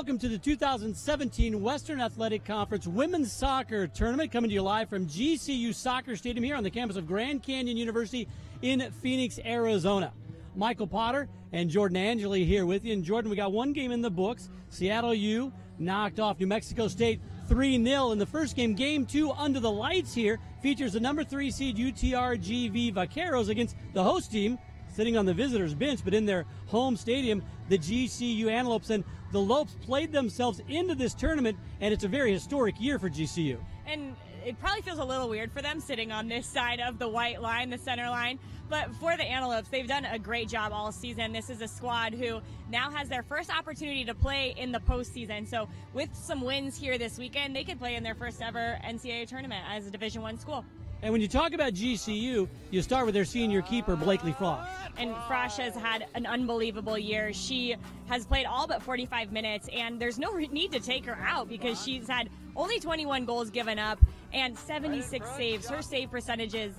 Welcome to the 2017 Western Athletic Conference Women's Soccer Tournament, coming to you live from GCU Soccer Stadium here on the campus of Grand Canyon University in Phoenix, Arizona. Michael Potter and Jordan Angeli here with you. And Jordan, we got one game in the books. Seattle U knocked off New Mexico State 3-0 in the first game. Game 2 under the lights here features the number 3 seed UTRGV Vaqueros against the host team sitting on the visitors' bench, but in their home stadium, the GCU Antelopes. And the Lopes played themselves into this tournament, and it's a very historic year for GCU. And it probably feels a little weird for them sitting on this side of the white line, the center line. But for the Antelopes, they've done a great job all season. This is a squad who now has their first opportunity to play in the postseason. So with some wins here this weekend, they could play in their first ever NCAA tournament as a Division I school. And when you talk about GCU, you start with their senior keeper, Blakely Frosch. And Frosch has had an unbelievable year. She has played all but 45 minutes, and there's no need to take her out because she's had only 21 goals given up and 76 saves. Her save percentage is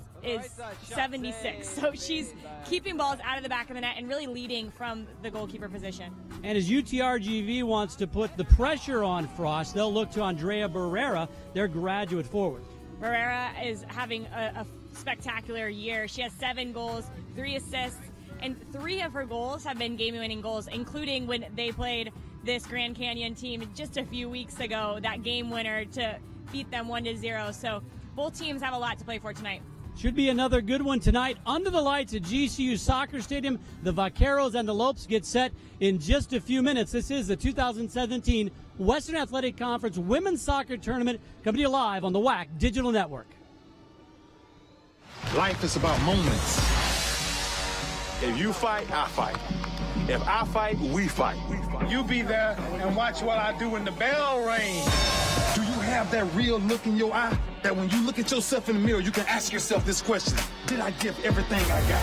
76. So she's keeping balls out of the back of the net and really leading from the goalkeeper position. And as UTRGV wants to put the pressure on Frosch, they'll look to Andrea Barrera, their graduate forward. Barrera is having a spectacular year. She has 7 goals, 3 assists, and 3 of her goals have been game-winning goals, including when they played this Grand Canyon team just a few weeks ago, that game winner to beat them 1-0. So both teams have a lot to play for tonight. Should be another good one tonight. Under the lights at GCU Soccer Stadium, the Vaqueros and the Lopes get set in just a few minutes. This is the 2017 Western Athletic Conference Women's Soccer Tournament, coming to you live on the WAC Digital Network. Life is about moments. If you fight, I fight. If I fight, we fight. You be there and watch what I do when the bell rings. Do you have that real look in your eye that when you look at yourself in the mirror, you can ask yourself this question: did I give everything I got?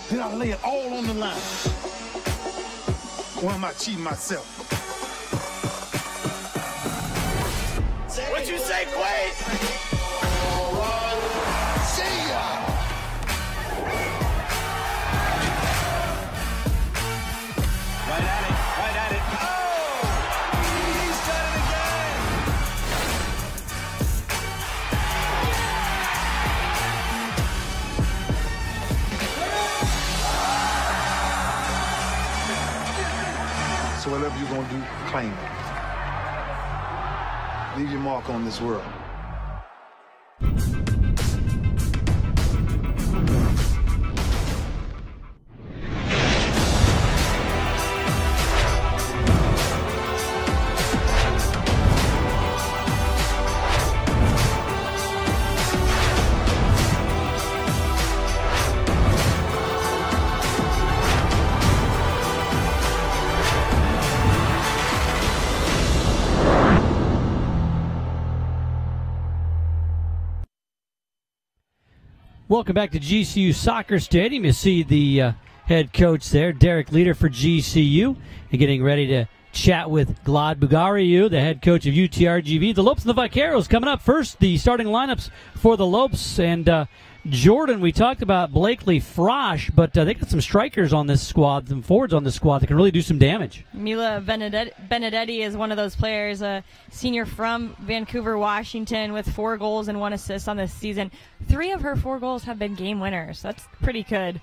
Did I lay it all on the line? Or am I cheating myself? What you say, Quade? See ya! Right at it. Oh! He's done it again! So whatever you're gonna do, claim it. Leave your mark on this world. Welcome back to GCU Soccer Stadium. You see the head coach there, Derek Leader for GCU, and getting ready to chat with Glad Bugariu, the head coach of UTRGV. The Lopes and the Vaqueros coming up first. The starting lineups for the Lopes. And Jordan, we talked about Blakely Frosch, but they got some strikers on this squad, some forwards on this squad that can really do some damage. Mila Benedetti is one of those players, a senior from Vancouver, Washington, with 4 goals and 1 assist on this season. 3 of her 4 goals have been game winners. That's pretty good,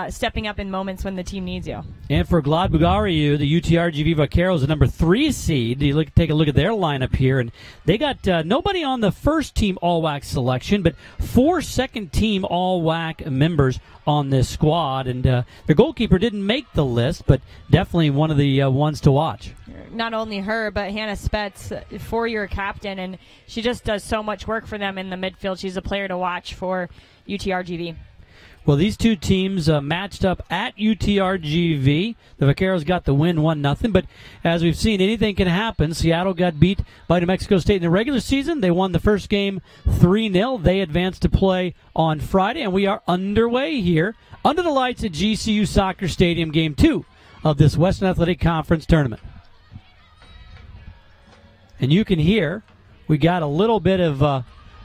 stepping up in moments when the team needs you. And for Glad Bugariu, the UTRGV Vaqueros, the number 3 seed. You take a look at their lineup here, and they got nobody on the first team All-WAC selection, but 4 second-team All-WAC members on this squad. And their goalkeeper didn't make the list, but definitely one of the ones to watch. Not only her, but Hannah Spetz, 4-year captain, and she just does so much work for them in the midfield. She's a player to watch for UTRGV. Well, these two teams matched up at UTRGV. The Vaqueros got the win 1-0, but as we've seen, anything can happen. Seattle got beat by New Mexico State in the regular season. They won the first game 3-0. They advanced to play on Friday, and we are underway here under the lights at GCU Soccer Stadium, Game 2 of this Western Athletic Conference tournament. And you can hear we got a little bit of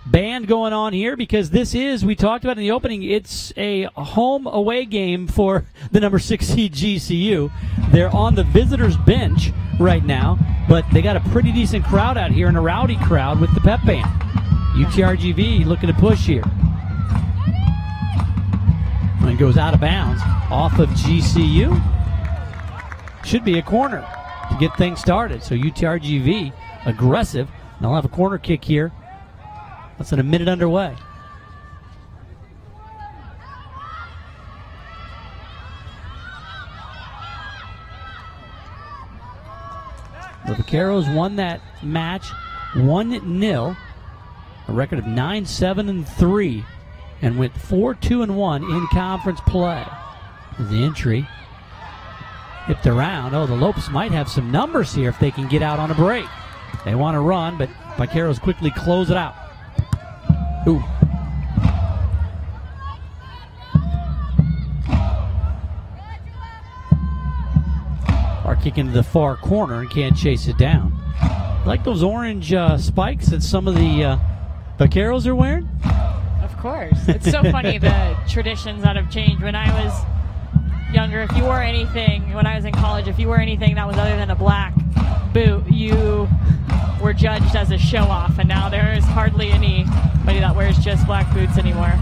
band going on here because this is, we talked about in the opening, it's a home away game for the number 6 seed GCU. They're on the visitors bench right now, but they got a pretty decent crowd out here and a rowdy crowd with the pep band. UTRGV looking to push here. And goes out of bounds off of GCU. Should be a corner to get things started. So UTRGV aggressive. And they'll have a corner kick here. Less than a minute underway. The Vaqueros won that match 1-0. A record of 9-7-3. And went 4-2-1 in conference play. The entry hipped around. Oh, the Lopes might have some numbers here if they can get out on a break. They want to run, but Vaqueros quickly close it out. Ooh. Are kicking to the far corner and can't chase it down. Like those orange spikes that some of the Vaqueros are wearing? Of course. It's so funny, the traditions that have changed. When I was younger, if you wore anything, when I was in college, if you wore anything that was other than a black boot, you were judged as a show-off, and now there is hardly anybody that wears just black boots anymore.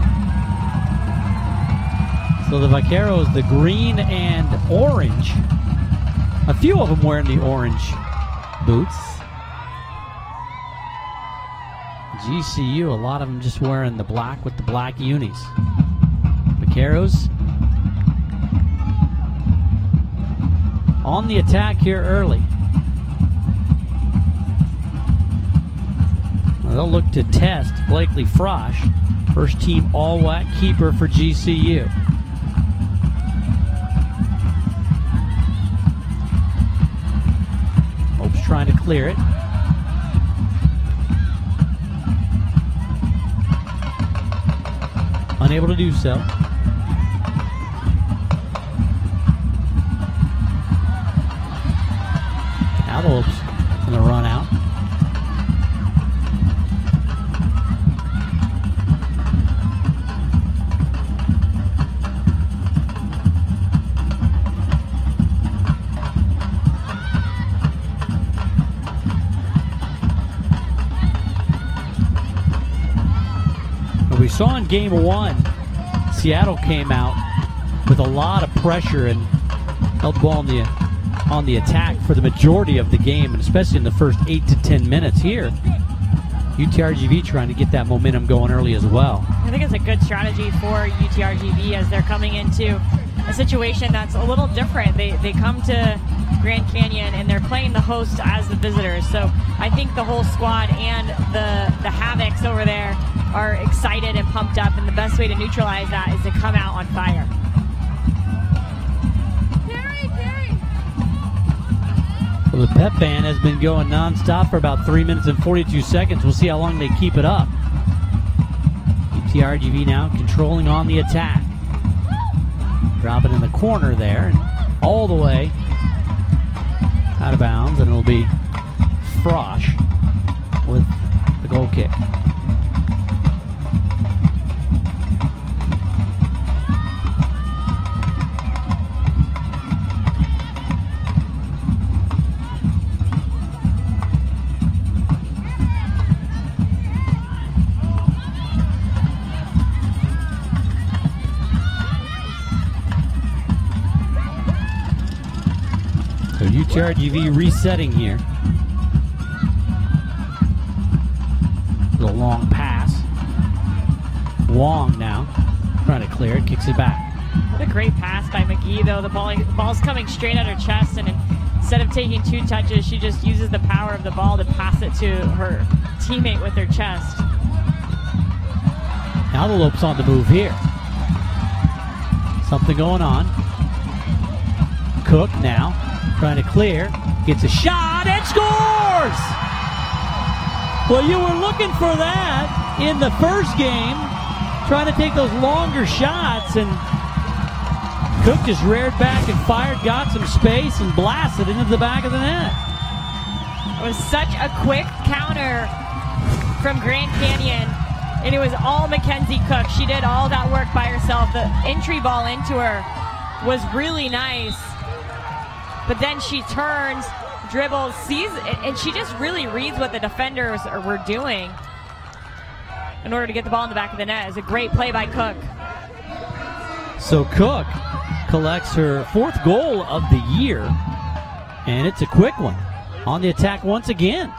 So the Vaqueros, the green and orange. A few of them wearing the orange boots. GCU, a lot of them just wearing the black with the black unis. Vaqueros on the attack here early. Well, they'll look to test Blakely Frosch, first team all WAC keeper for GCU. Hope's trying to clear it. Unable to do so. Now the Lopes going to run out. We saw in game one, Seattle came out with a lot of pressure and held the ball on the attack for the majority of the game, and especially in the first 8 to 10 minutes here. UTRGV trying to get that momentum going early as well. I think it's a good strategy for UTRGV as they're coming into a situation that's a little different. They come to Grand Canyon and they're playing the host as the visitors. So I think the whole squad and the Havocs over there are excited and pumped up, and the best way to neutralize that is to come out on fire. Well, the pep band has been going nonstop for about 3 minutes and 42 seconds. We'll see how long they keep it up. UTRGV now controlling on the attack. Drop it in the corner there, and all the way out of bounds, and it'll be Frosch with the goal kick. So UTRGV resetting here. A long pass. Wong now trying to clear it, kicks it back. What a great pass by McGee, though. The ball's coming straight at her chest, and instead of taking 2 touches, she just uses the power of the ball to pass it to her teammate with her chest. Now the Lopes on the move here. Something going on. Cook now trying to clear, gets a shot and scores! Well, you were looking for that in the first game, trying to take those longer shots, and Cook just reared back and fired, got some space, and blasted into the back of the net. It was such a quick counter from Grand Canyon. And it was all Mackenzie Cook. She did all that work by herself. The entry ball into her was really nice. But then she turns, dribbles, sees, and she just really reads what the defenders were doing in order to get the ball in the back of the net. It was a great play by Cook. So Cook collects her 4th goal of the year, and it's a quick one. On the attack once again.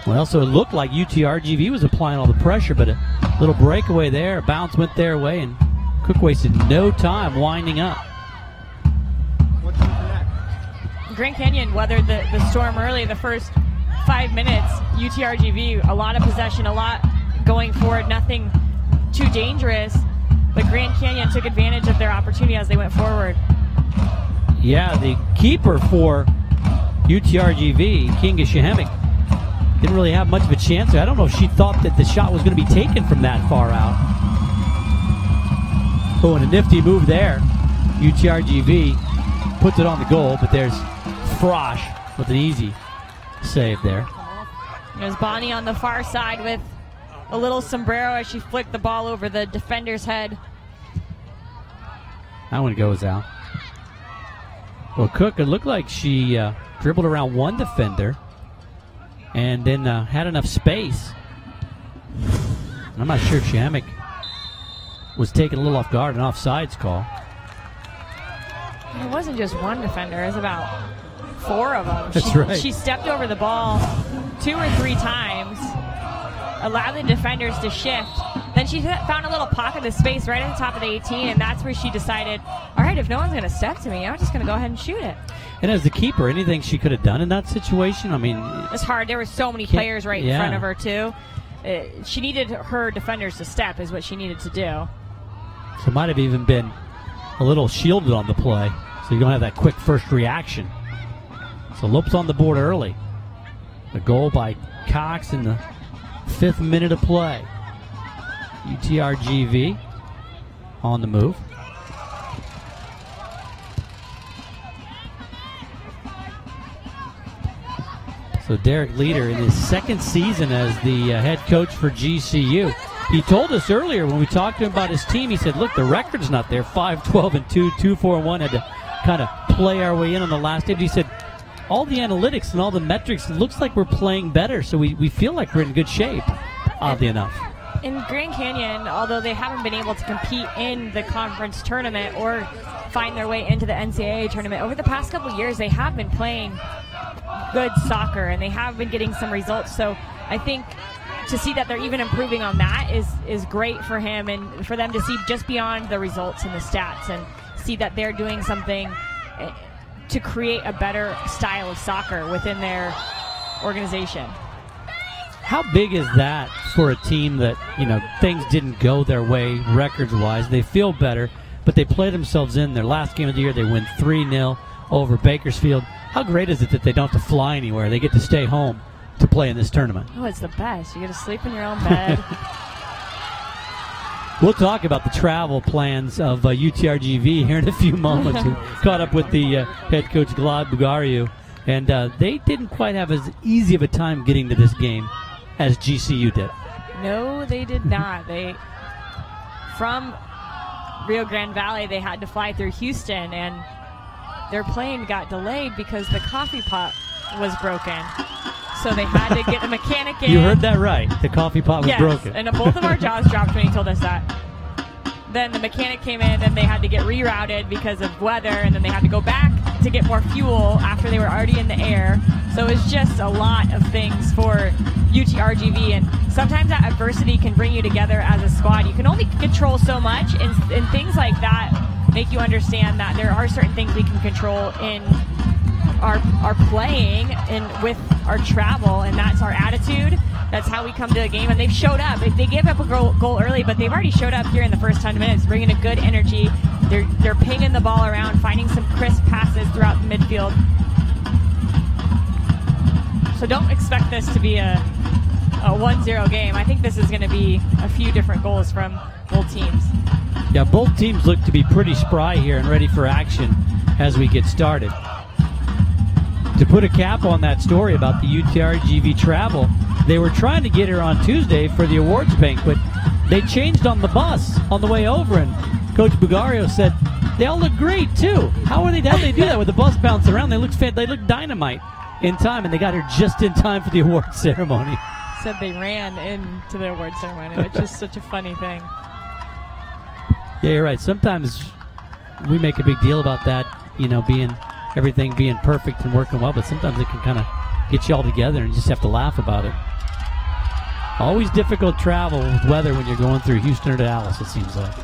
Well, so it looked like UTRGV was applying all the pressure, but a little breakaway there, a bounce went their way, and Cook wasted no time winding up. Grand Canyon weathered the storm early. The first 5 minutes, UTRGV, a lot of possession, a lot going forward, nothing too dangerous, but Grand Canyon took advantage of their opportunity as they went forward. Yeah, the keeper for UTRGV, Kinga Shahemic, didn't really have much of a chance there. I don't know if she thought that the shot was going to be taken from that far out. Oh, and a nifty move there. UTRGV puts it on the goal, but there's Frosch with an easy save there. There's Bonnie on the far side with a little sombrero as she flicked the ball over the defender's head. That one goes out. Well, Cook, it looked like she dribbled around one defender and then had enough space. I'm not sure if Shahamick was taken a little off guard, an offsides call. It wasn't just one defender, it was about 4 of them. That's right. She stepped over the ball 2 or 3 times, allowed the defenders to shift. Then she found a little pocket of space right at the top of the 18, and that's where she decided, all right, if no one's going to step to me, I'm just going to go ahead and shoot it. And as the keeper, anything she could have done in that situation? I mean, it's hard. There were so many players right in front of her, too. She needed her defenders to step is what she needed to do. So it might have even been a little shielded on the play, so you don't have that quick first reaction. So Lopes on the board early. The goal by Cox in the 5th minute of play. UTRGV on the move. So Derek Leader in his 2nd season as the head coach for GCU. He told us earlier when we talked to him about his team, he said, look, the record's not there. 5-12-2, 2-4-1. Had to kind of play our way in on the last day. But he said, all the analytics and all the metrics, it looks like we're playing better. So we feel like we're in good shape, oddly enough. In Grand Canyon, although they haven't been able to compete in the conference tournament or find their way into the NCAA tournament, over the past couple of years, they have been playing good soccer and they have been getting some results. So I think to see that they're even improving on that is great for him, and for them to see just beyond the results and the stats and see that they're doing something to create a better style of soccer within their organization. How big is that for a team that, you know, things didn't go their way records-wise? They feel better, but they play themselves in. Their last game of the year, they win 3-0 over Bakersfield. How great is it that they don't have to fly anywhere? They get to stay home to play in this tournament. Oh, it's the best. You get to sleep in your own bed. We'll talk about the travel plans of UTRGV here in a few moments. We caught up with the head coach, Glad Bugariu, and they didn't quite have as easy of a time getting to this game as GCU did. No, they did not. From Rio Grande Valley, they had to fly through Houston, and their plane got delayed because the coffee pot was broken. So they had to get a mechanic in. You heard that right. The coffee pot was broken. And both of our jaws dropped when he told us that. Then the mechanic came in, and they had to get rerouted because of weather, and then they had to go back to get more fuel after they were already in the air. So it's just a lot of things for UTRGV, and sometimes that adversity can bring you together as a squad. You can only control so much, and things like that make you understand that there are certain things we can control in our playing and with our travel, and that's our attitude. That's how we come to the game, and they've showed up. They gave up a goal early, but they've already showed up here in the first 10 minutes, bringing a good energy. They're pinging the ball around, finding some crisp passes throughout the midfield. So don't expect this to be a 1-0 game. I think this is going to be a few different goals from both teams. Yeah, both teams look to be pretty spry here and ready for action as we get started. To put a cap on that story about the UTRGV travel, They were trying to get her on Tuesday for the awards banquet. They changed on the bus on the way over, and Coach Bugario said they all look great too. How'd they do that with the bus bouncing around? They look dynamite in time, and they got her just in time for the awards ceremony. Said they ran into the awards ceremony, which is such a funny thing. Yeah, you're right. Sometimes we make a big deal about that, everything being perfect and working well, but sometimes it can kind of get you all together and you just have to laugh about it. Always difficult travel with weather when you're going through Houston or Dallas, it seems like.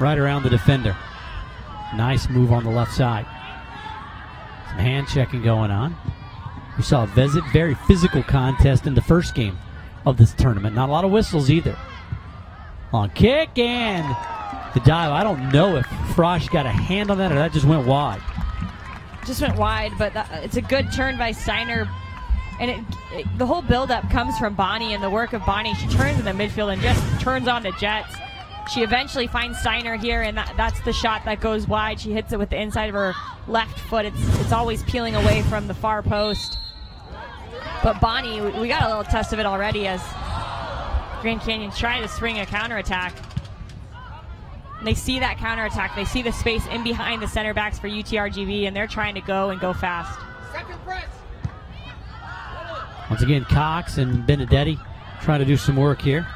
Right around the defender. Nice move on the left side. Some hand checking going on. We saw a very physical contest in the first game of this tournament. Not a lot of whistles either. Long kick and the dive. I don't know if Frosch got a hand on that or that just went wide. Just went wide, but it's a good turn by Steiner. And the whole buildup comes from Bonnie and the work of Bonnie. She turns in the midfield and just turns on to Jets. She eventually finds Steiner here, and that's the shot that goes wide. She hits it with the inside of her left foot. It's always peeling away from the far post. But Bonnie, we got a little test of it already as Grand Canyon's trying to swing a counterattack. And they see that counterattack. They see the space in behind the center backs for UTRGV, and they're trying to go fast. Once again, Cox and Benedetti trying to do some work here.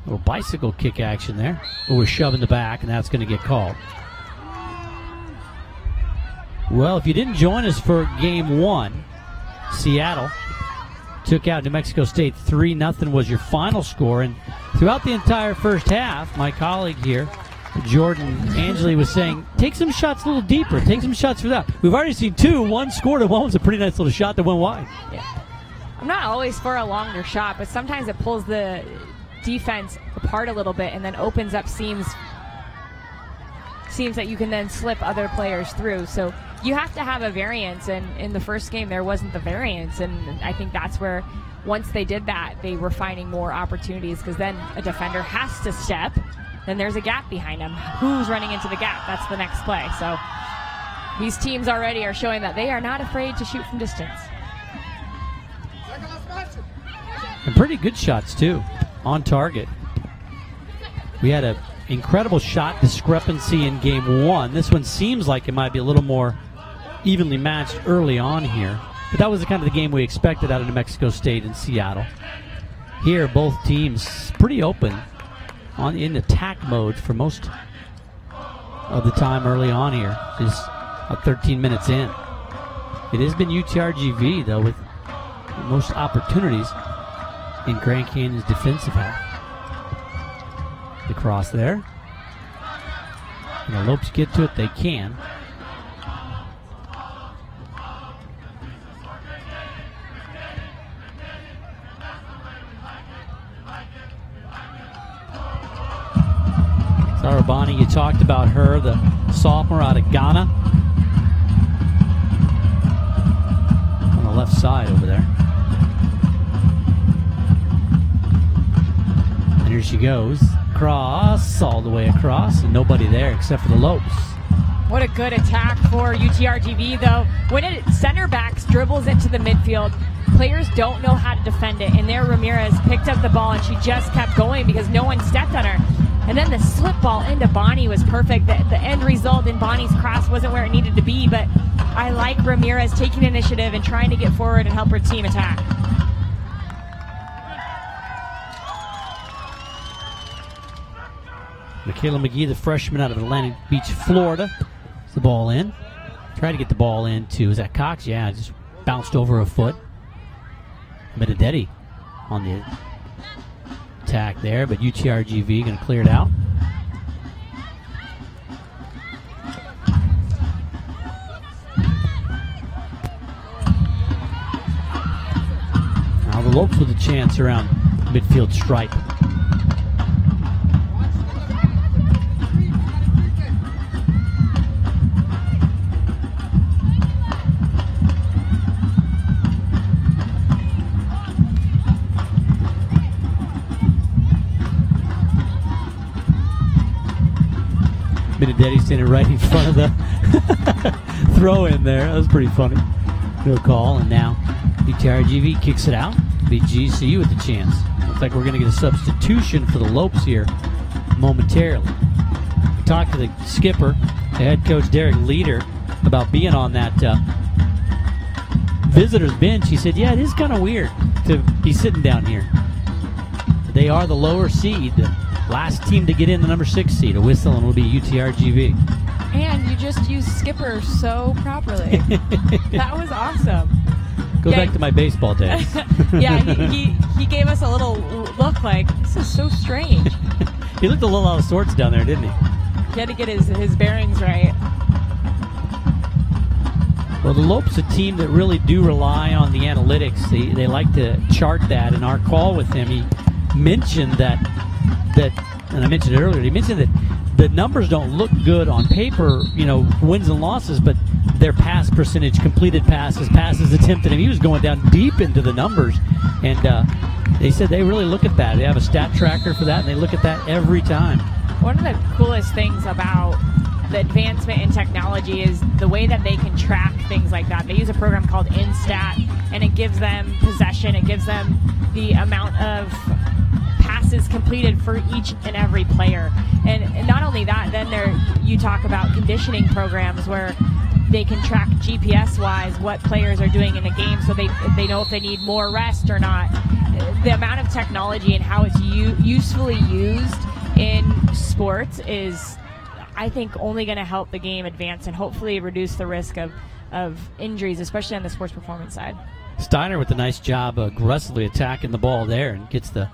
A little bicycle kick action there. But we're shoving the back, and that's going to get called. Well, if you didn't join us for game one, Seattle took out New Mexico State 3-0 was your final score. And throughout the entire first half, my colleague here, Jordan Angeli, was saying, take some shots a little deeper. Take some shots for that. We've already seen two. One scored, and one was a pretty nice little shot that went wide. Yeah. I'm not always for a longer shot, but sometimes it pulls the defense apart a little bit and then opens up seams that you can then slip other players through. So you have to have a variance, and in the first game there wasn't the variance, and I think that's where once they did that, they were finding more opportunities, because then a defender has to step, then there's a gap behind him. Who's running into the gap? That's the next play. So these teams already are showing that they are not afraid to shoot from distance. And pretty good shots too, on target. We had an incredible shot discrepancy in game one. This one seems like it might be a little more evenly matched early on here, but that was the kind of the game we expected out of New Mexico State and Seattle. Here, both teams pretty open in attack mode for most of the time early on here. Just 13 minutes in. It has been UTRGV, though, with most opportunities in Grand Canyon's defensive half. The cross there. And the Lopes get to it, they can. Sarah Bonnie, you talked about her, the sophomore out of Ghana. On the left side over there. And here she goes. Cross, all the way across, and nobody there except for the Lopes. What a good attack for UTRGV, though. When center backs dribbles into the midfield, players don't know how to defend it, and there Ramirez picked up the ball, and she just kept going because no one stepped on her. And then the slip ball into Bonnie was perfect. The end result in Bonnie's cross wasn't where it needed to be, but I like Ramirez taking initiative and trying to get forward and help her team attack. Michaela McGee, the freshman out of Atlantic Beach, Florida. It's the ball in. Try to get the ball into, is that Cox? Yeah, just bounced over a foot. Benedetti on the attack there, but UTRGV going to clear it out. Now the Lopes with a chance around midfield stripe. Benedetti standing right in front of the throw in there. That was pretty funny. No call, and now UTRGV kicks it out. Be GCU with the chance. Looks like we're going to get a substitution for the Lopes here momentarily. We talked to the skipper, the head coach Derek Leader, about being on that visitor's bench. He said, yeah, it is kind of weird to be sitting down here. They are the lower seed, the last team to get in, the number 6 seed. A whistle, and will be UTRGV. And you just used skipper so properly. That was awesome. Goes back to my baseball days. Yeah, he gave us a little look like, this is so strange. He looked a little out of sorts down there, didn't he? He had to get his bearings right. Well, the Lopes, a team that really do rely on the analytics. They like to chart that. In our call with him, he mentioned that, and I mentioned it earlier, he mentioned that the numbers don't look good on paper, wins and losses, but their pass percentage, completed passes attempted, and he was going down deep into the numbers. And they said they really look at that. They have a stat tracker for that, and they look at that every time. One of the coolest things about the advancement in technology is the way that they can track things like that. They use a program called Instat, and it gives them possession. It gives them the amount of passes completed for each and every player. And not only that, then you talk about conditioning programs where they can track GPS-wise what players are doing in a game, so they know if they need more rest or not. The amount of technology and how it's usefully used in sports is, I think, only going to help the game advance and hopefully reduce the risk of injuries, especially on the sports performance side. Steiner with a nice job aggressively attacking the ball there and gets the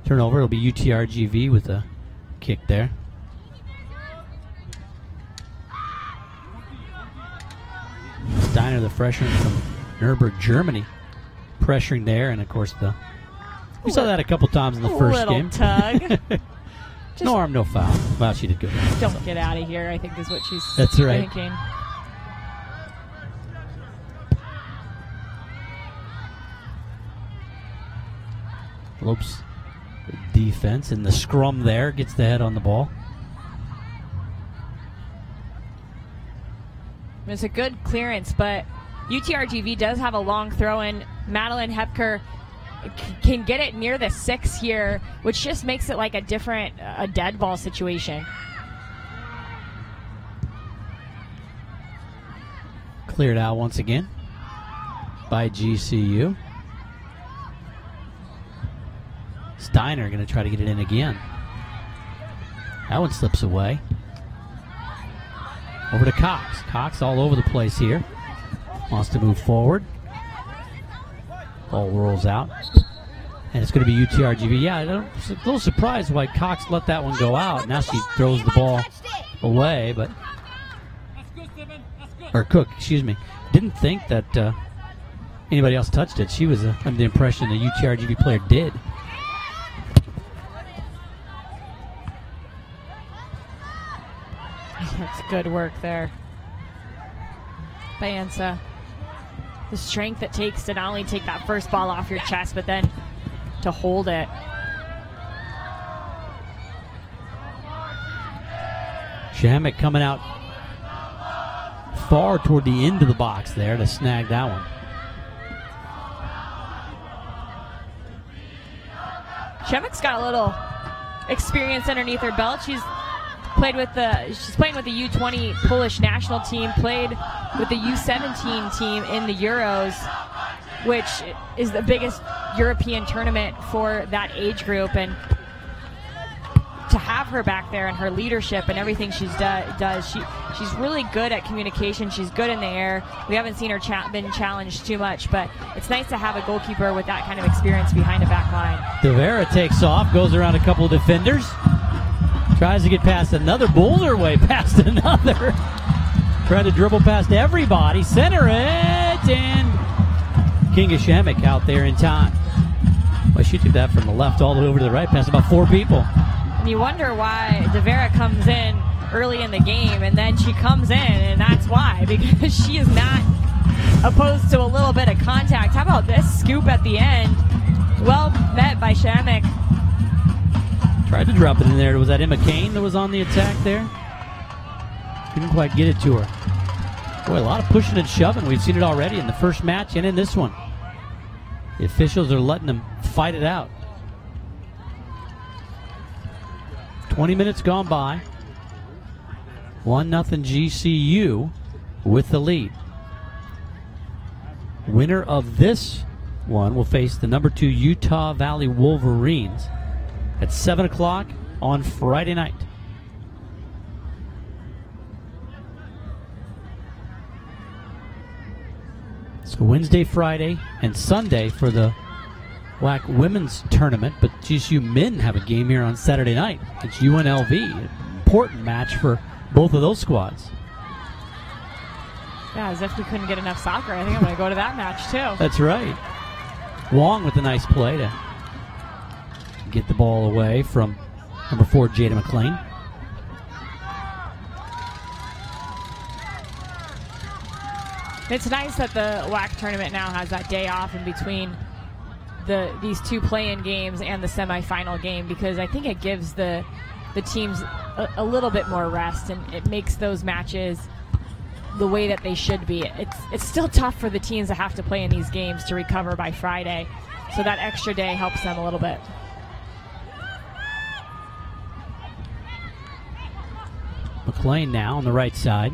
turnover. It'll be UTRGV with a kick there. Steiner, the freshman from Nuremberg, Germany, pressuring there, and of course we saw that a couple times in the first game. Tug. No arm, no foul. Wow, she did good. Don't get out of here, I think is what she's That's right. thinking. Lopes defense, and the scrum there gets the head on the ball. It's a good clearance, but UTRGV does have a long throw in. Madeline Hepker can get it near the 6 here, which just makes it like a dead ball situation. Cleared out once again by GCU. Steiner going to try to get it in again. That one slips away. Over to Cox. Cox all over the place here. Wants to move forward. Ball rolls out. And it's going to be UTRGV. Yeah, I was a little surprised why Cox let that one go out. Now she throws the ball away, but... Or Cook, excuse me. Didn't think that anybody else touched it. She was under the impression the UTRGV player did. That's good work there by Ansa. The strength it takes to not only take that first ball off your chest, but then to hold it. Shamek coming out far toward the end of the box there to snag that one. Shemek's got a little experience underneath her belt. She's playing with the U20 Polish national team, played with the U17 team in the Euros, which is the biggest European tournament for that age group. And to have her back there and her leadership and everything she's she's really good at communication. She's good in the air. We haven't seen her been challenged too much, but it's nice to have a goalkeeper with that kind of experience behind a back line. Devera takes off, goes around a couple of defenders. Tries to get past another, Boulder way past another. Trying to dribble past everybody. Center it, and Kinga Shamek out there in time. Well, she took that from the left all the way over to the right, past about 4 people. And you wonder why Devera comes in early in the game, and then she comes in, and that's why, because she is not opposed to a little bit of contact. How about this scoop at the end? Well met by Shamek. Tried to drop it in there. Was that Emma Kane that was on the attack there? Couldn't quite get it to her. Boy, a lot of pushing and shoving. We've seen it already in the first match and in this one. The officials are letting them fight it out. 20 minutes gone by. 1-0 GCU with the lead. Winner of this one will face the number 2 Utah Valley Wolverines at 7 o'clock on Friday night. So Wednesday, Friday, and Sunday for the WAC women's tournament, but GCU men have a game here on Saturday night. It's UNLV, an important match for both of those squads. Yeah, as if we couldn't get enough soccer. I think I'm going to go to that match too. That's right. Wong with a nice play to get the ball away from number 4, Jada McLean. It's nice that the WAC tournament now has that day off in between these two play-in games and the semifinal game, because I think it gives the teams a little bit more rest, and it makes those matches the way that they should be. It's still tough for the teams that have to play in these games to recover by Friday, so that extra day helps them a little bit. McLean now on the right side.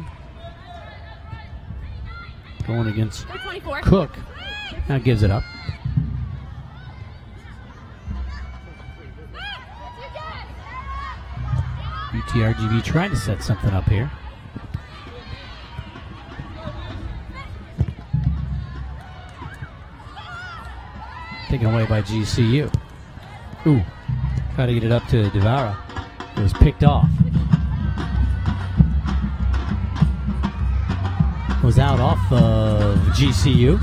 Going against 24. Cook. Now gives it up. UTRGV trying to set something up here. Taken away by GCU. Ooh, try to get it up to Devara. It was picked off. Was out off of GCU.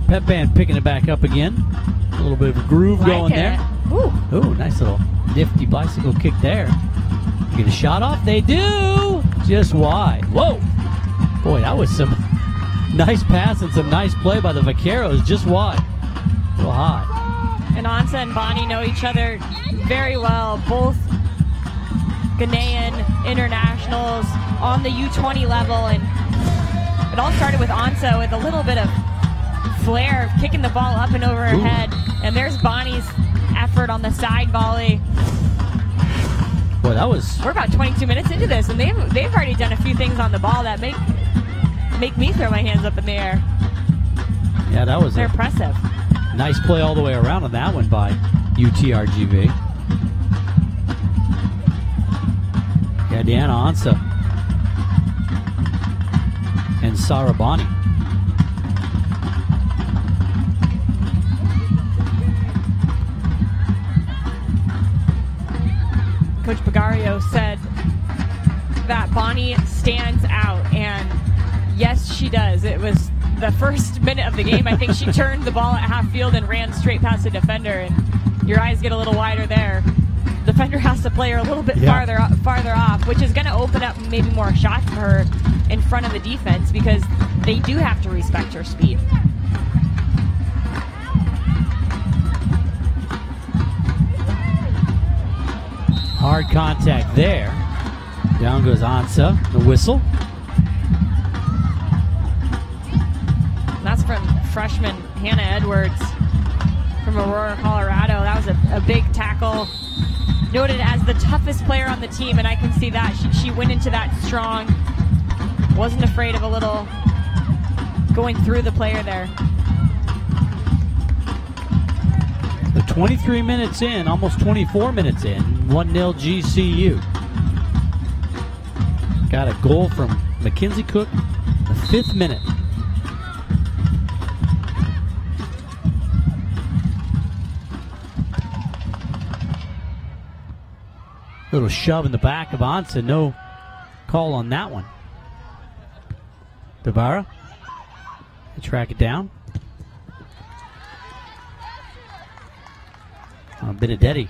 Pep band picking it back up again. A little bit of a groove going there. Ooh, nice little nifty bicycle kick there. Get a shot off. They do. Just wide. Whoa. Boy, that was some nice pass and some nice play by the Vaqueros. Just wide. A little high. And Ansa and Bonnie know each other very well. Both Ghanaian internationals on the U20 level. And it all started with Ansa with a little bit of flair, kicking the ball up and over her head. And there's Bonnie's effort on the side volley. Boy, that was... We're about 22 minutes into this, and they've already done a few things on the ball that make me throw my hands up in the air. Yeah, that was... They're impressive. Nice play all the way around on that one by UTRGV. Yeah, Deanna Ansa and Sarah Bonnie. Coach Bagario said that Bonnie stands out, and yes, she does. It was the first minute of the game. I think she turned the ball at half field and ran straight past the defender, and your eyes get a little wider there. The defender has to play her a little bit farther off, which is going to open up maybe more shots for her in front of the defense, because they do have to respect her speed. Hard contact there. Down goes Ansa, the whistle. And that's from freshman Hannah Edwards from Aurora, Colorado. That was a big tackle. Noted as the toughest player on the team, and I can see that. She went into that strong. Wasn't afraid of a little going through the player there. 23 minutes in, almost 24 minutes in, 1-0 GCU. Got a goal from Mackenzie Cook, the 5th minute. Little shove in the back of Ansa, no call on that one. Devara, they track it down. Benedetti.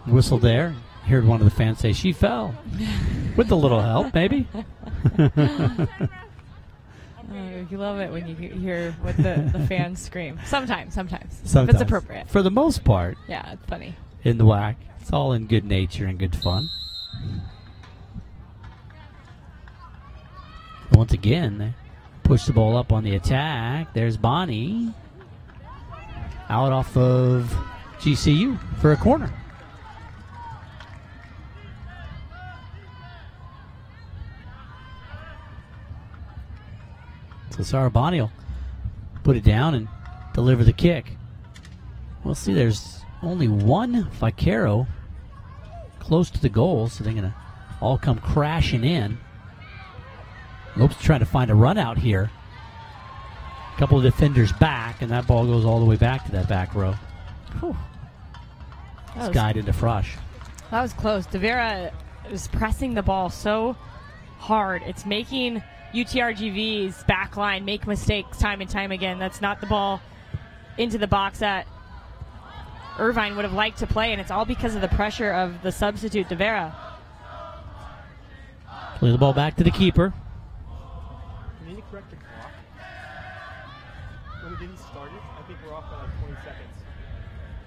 Whistle there. Heard one of the fans say she fell. With a little help, maybe. You love it when you hear what the fans scream. Sometimes. If it's appropriate. For the most part. Yeah, it's funny. In the WAC. It's all in good nature and good fun. Once again, they push the ball up on the attack. There's Bonnie. Out off of GCU for a corner. So Sarah Bonnie will put it down and deliver the kick. We'll see, there's only one Vaquero close to the goal, so they're going to all come crashing in. Lopes trying to find a run out here. A couple of defenders back, and that ball goes all the way back to that back row. Skied into Frosch. That was close. Devera is pressing the ball so hard. It's making UTRGV's back line make mistakes time and time again. That's not the ball into the box that Irvine would have liked to play, and it's all because of the pressure of the substitute, Devera. Play the ball back to the keeper. We need to correct the clock. When we didn't start it, I think we're off by like 20 seconds.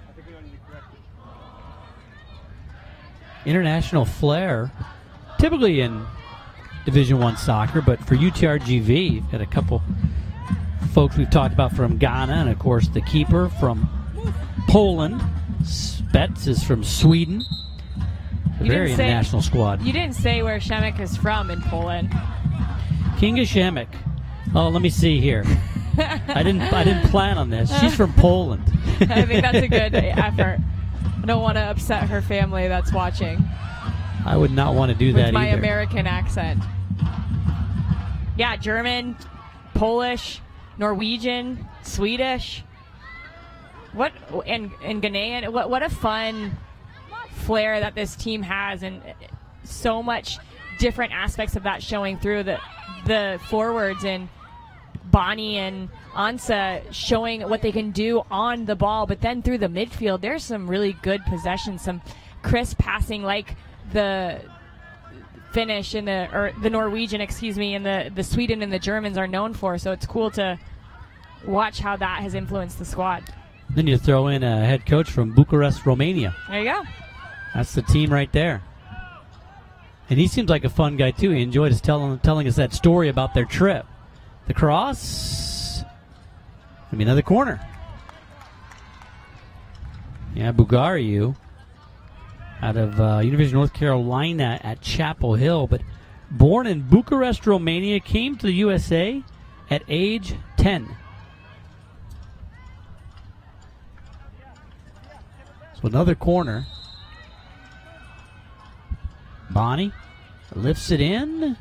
I think we don't need to correct it. International flair, typically in Division I soccer, but for UTRGV, you've got a couple folks we've talked about from Ghana, and of course the keeper from Poland. Spets is from Sweden. A very international squad. You didn't say where Shemek is from in Poland. Kinga Shemek. Oh, let me see here. I didn't plan on this. She's from Poland. I think that's a good effort. I don't want to upset her family that's watching. I would not want to do that with my either. American accent. Yeah, German, Polish, Norwegian, Swedish. What and Ghanaian. What a fun flair that this team has, and so much different aspects of that showing through the forwards, and Bonnie and Ansa showing what they can do on the ball, but then through the midfield there's some really good possession, some crisp passing like the Finnish and the Norwegian, and the Sweden and the Germans are known for. So it's cool to watch how that has influenced the squad. Then you throw in a head coach from Bucharest, Romania. There you go. That's the team right there. And he seems like a fun guy too. He enjoyed us telling us that story about their trip. The cross. Another corner. Yeah, Bugariu out of University of North Carolina at Chapel Hill, but born in Bucharest, Romania, came to the USA at age 10. So another corner. Bonnie lifts it in.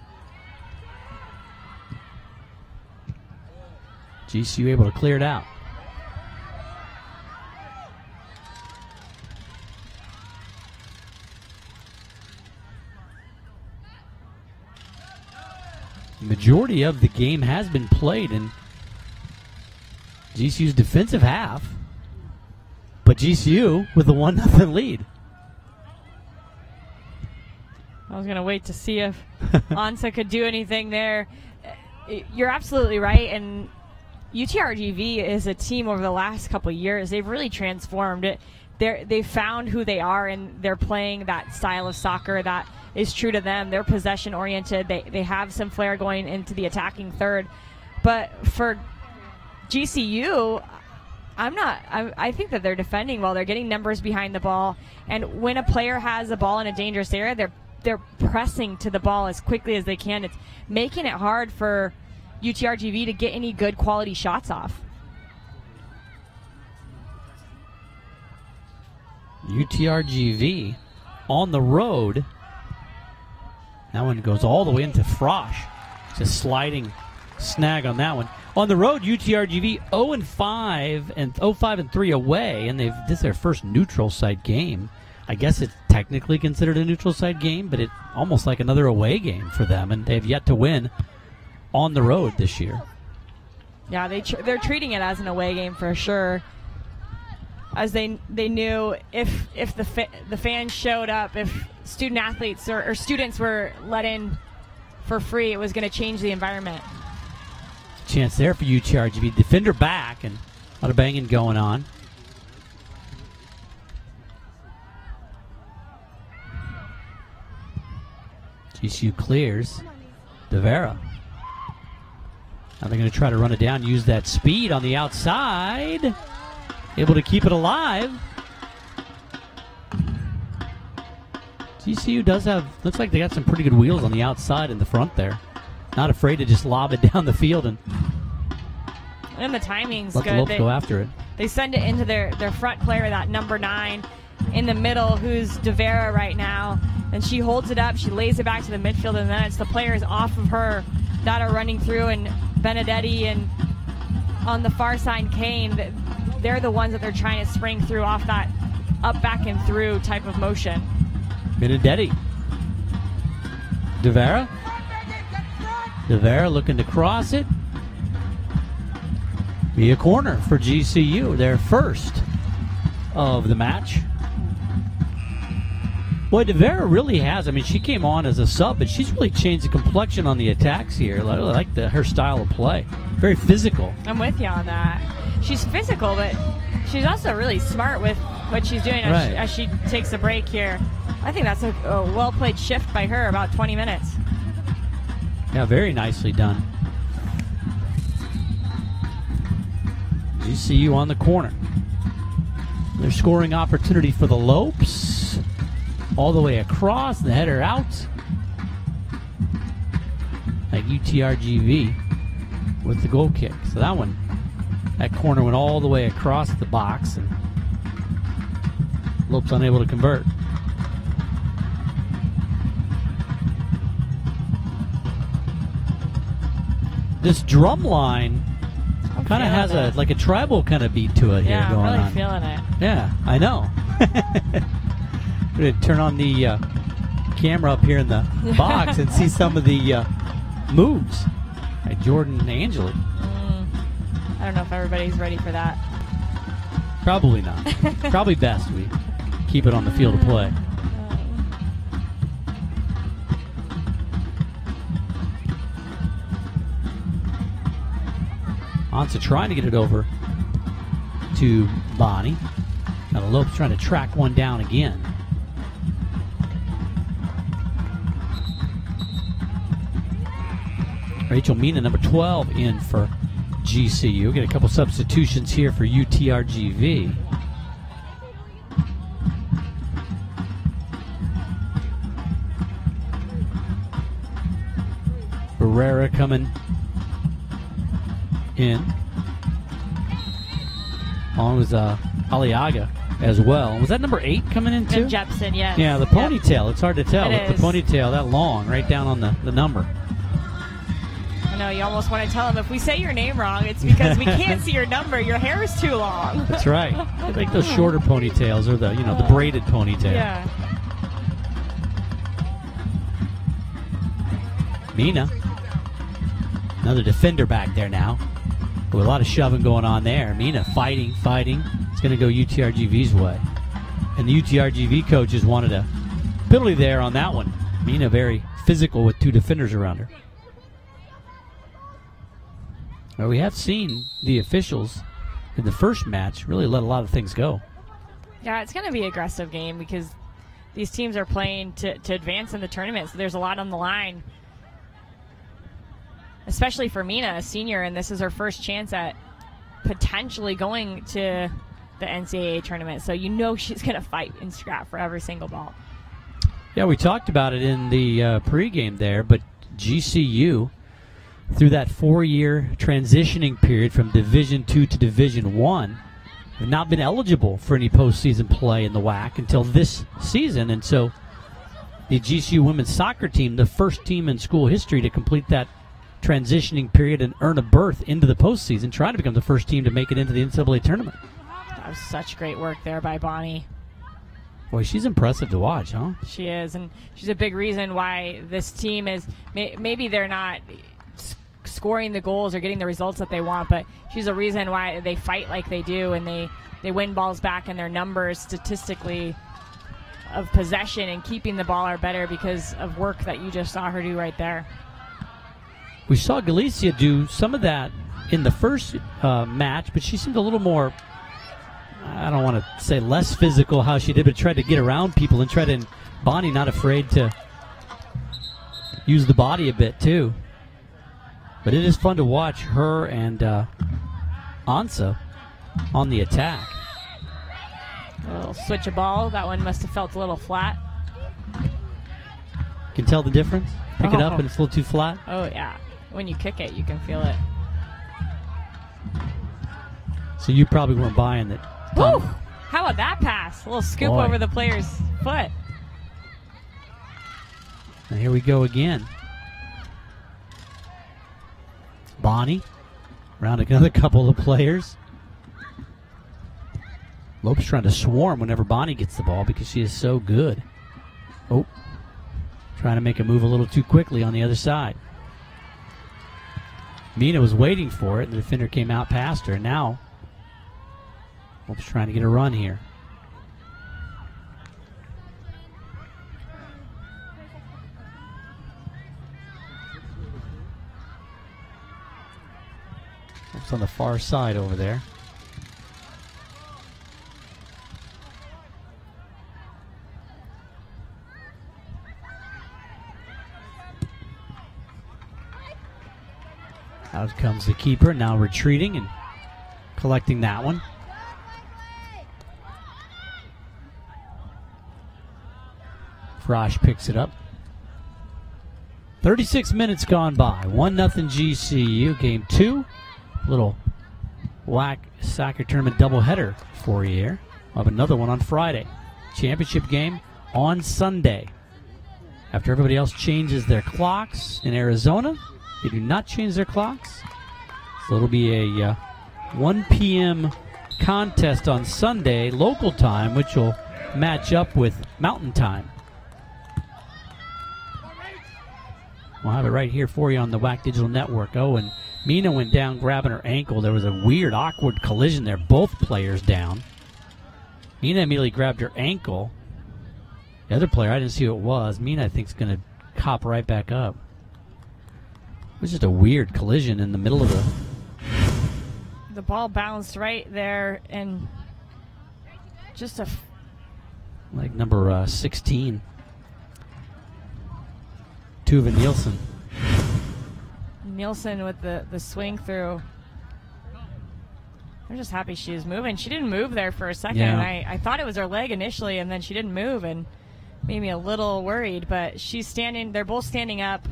GCU able to clear it out. The majority of the game has been played in GCU's defensive half, but GCU with a 1-0 lead. I was going to wait to see if Ansa could do anything there. You're absolutely right, and UTRGV is a team over the last couple of years. They've really transformed it. They've found who they are, and they're playing that style of soccer that is true to them. They're possession-oriented. They have some flair going into the attacking third. But for GCU, I think that they're defending well. They're getting numbers behind the ball, and when a player has a ball in a dangerous area, they're pressing to the ball as quickly as they can. It's making it hard for UTRGV to get any good quality shots off. UTRGV on the road. That one goes all the way into Frosch. Just sliding snag on that one. On the road, UTRGV 0-5 and 0-5-3 away, and this is their first neutral site game. I guess it's technically considered a neutral site game, but it's almost like another away game for them, and they've yet to win on the road this year. Yeah, they're treating it as an away game for sure. as they knew if the fans showed up, if student athletes or students were let in for free, it was going to change the environment. Chance there for UTRGV. Defender back, and a lot of banging going on. GCU clears. DeVera. Now they're going to try to run it down, use that speed on the outside. Able to keep it alive. GCU does have, looks like they got some pretty good wheels on the outside and the front there. Not afraid to just lob it down the field and the timing's let good. the Lopes go after it. They send it into their front player, that number 9 in the middle, who's DeVera right now. And she holds it up, she lays it back to the midfield, and then it's the players off of her that are running through, and Benedetti and on the far side Kane, they're the ones that they're trying to spring through off that up, back, and through type of motion. Benedetti. DeVera. DeVera looking to cross it. Be a corner for GCU, their first of the match. Boy, DeVera really has. I mean, she came on as a sub, but she's really changed the complexion on the attacks here. I really like her style of play. Very physical. I'm with you on that. She's physical, but she's also really smart with what she's doing as she takes a break here. I think that's a well-played shift by her, about 20 minutes. Yeah, very nicely done. GCU on the corner. Their scoring opportunity for the Lopes. All the way across, the header out. Like UTRGV with the goal kick. So that corner went all the way across the box, and Lopes unable to convert. This drum line kind of has a tribal kind of beat to it here going on. Yeah, I'm really feeling it. Yeah, I know. I'm going to turn on the camera up here in the box and see some of the moves by Jordan Angeli. I don't know if everybody's ready for that. Probably not. Probably best we keep it on the field of play. Ansa trying to get it over to Bonnie. Now the Lopes trying to track one down again. Rachel Mina, number 12, in for GCU. Get a couple substitutions here for UTRGV. Barrera coming in. On was Aliaga as well. Was that number 8 coming in too? And Jepson, yes. Yeah, the ponytail. Yep. It's hard to tell with is. the ponytail that long, right down on the number. I know, you almost want to tell them, if we say your name wrong, it's because we can't see your number. Your hair is too long. That's right. They make those shorter ponytails, or the braided ponytail. Yeah. Mina. Another defender back there now. With a lot of shoving going on there. Mina fighting. It's going to go UTRGV's way. And the UTRGV coaches wanted a penalty there on that one. Mina very physical with 2 defenders around her. Well, we have seen the officials in the first match really let a lot of things go. Yeah, it's going to be an aggressive game because these teams are playing to advance in the tournament, so there's a lot on the line. Especially for Mina, a senior, and this is her first chance at potentially going to the NCAA tournament. So you know she's going to fight and scrap for every single ball. Yeah, we talked about it in the pregame there, but GCU, through that 4-year transitioning period from Division II to Division I, have not been eligible for any postseason play in the WAC until this season. And so the GCU women's soccer team, the first team in school history to complete that transitioning period and earn a berth into the postseason, trying to become the first team to make it into the NCAA tournament. That was such great work there by Bonnie. Boy, she's impressive to watch, huh? She is, and she's a big reason why this team is, maybe they're not scoring the goals or getting the results that they want, but she's a reason why they fight like they do, and they win balls back, and their numbers statistically of possession and keeping the ball are better because of work that you just saw her do right there. We saw Galicia do some of that in the first match, but she seemed a little more, I don't want to say less physical how she did, but tried to get around people and Bonnie not afraid to use the body a bit too. But it is fun to watch her and Ansa on the attack. A little switch of ball. That one must have felt a little flat. Can tell the difference? Pick it up and it's a little too flat? Oh, yeah. When you kick it, you can feel it. So you probably weren't buying it. Woo! How about that pass? A little scoop over the player's foot. And here we go again. Bonnie around another couple of players. Lope's trying to swarm whenever Bonnie gets the ball because she is so good. Oh, trying to make a move a little too quickly on the other side. Mina was waiting for it. The defender came out past her. And now Lope's trying to get a run here. Lope's on the far side over there. Out comes the keeper, now retreating and collecting that one. Frosch picks it up. 36 minutes gone by. 1-0 GCU. Game 2. Little WAC soccer tournament doubleheader for you here. We'll have another one on Friday. Championship game on Sunday. After everybody else changes their clocks in Arizona, they do not change their clocks. So it'll be a 1 p.m. contest on Sunday, local time, which will match up with Mountain Time. We'll have it right here for you on the WAC Digital Network. Oh, and Mina went down grabbing her ankle. There was a weird, awkward collision there. Both players down. Mina immediately grabbed her ankle. The other player, I didn't see who it was. Mina, I think, is going to hop right back up. It was just a weird collision in the middle of the ball bounced right there, and just like number 16. Tuva Nielsen. Nielsen with the swing through. I'm just happy she was moving. She didn't move there for a second. Yeah. And I thought it was her leg initially, and then she didn't move and made me a little worried. But she's standing. They're both standing up.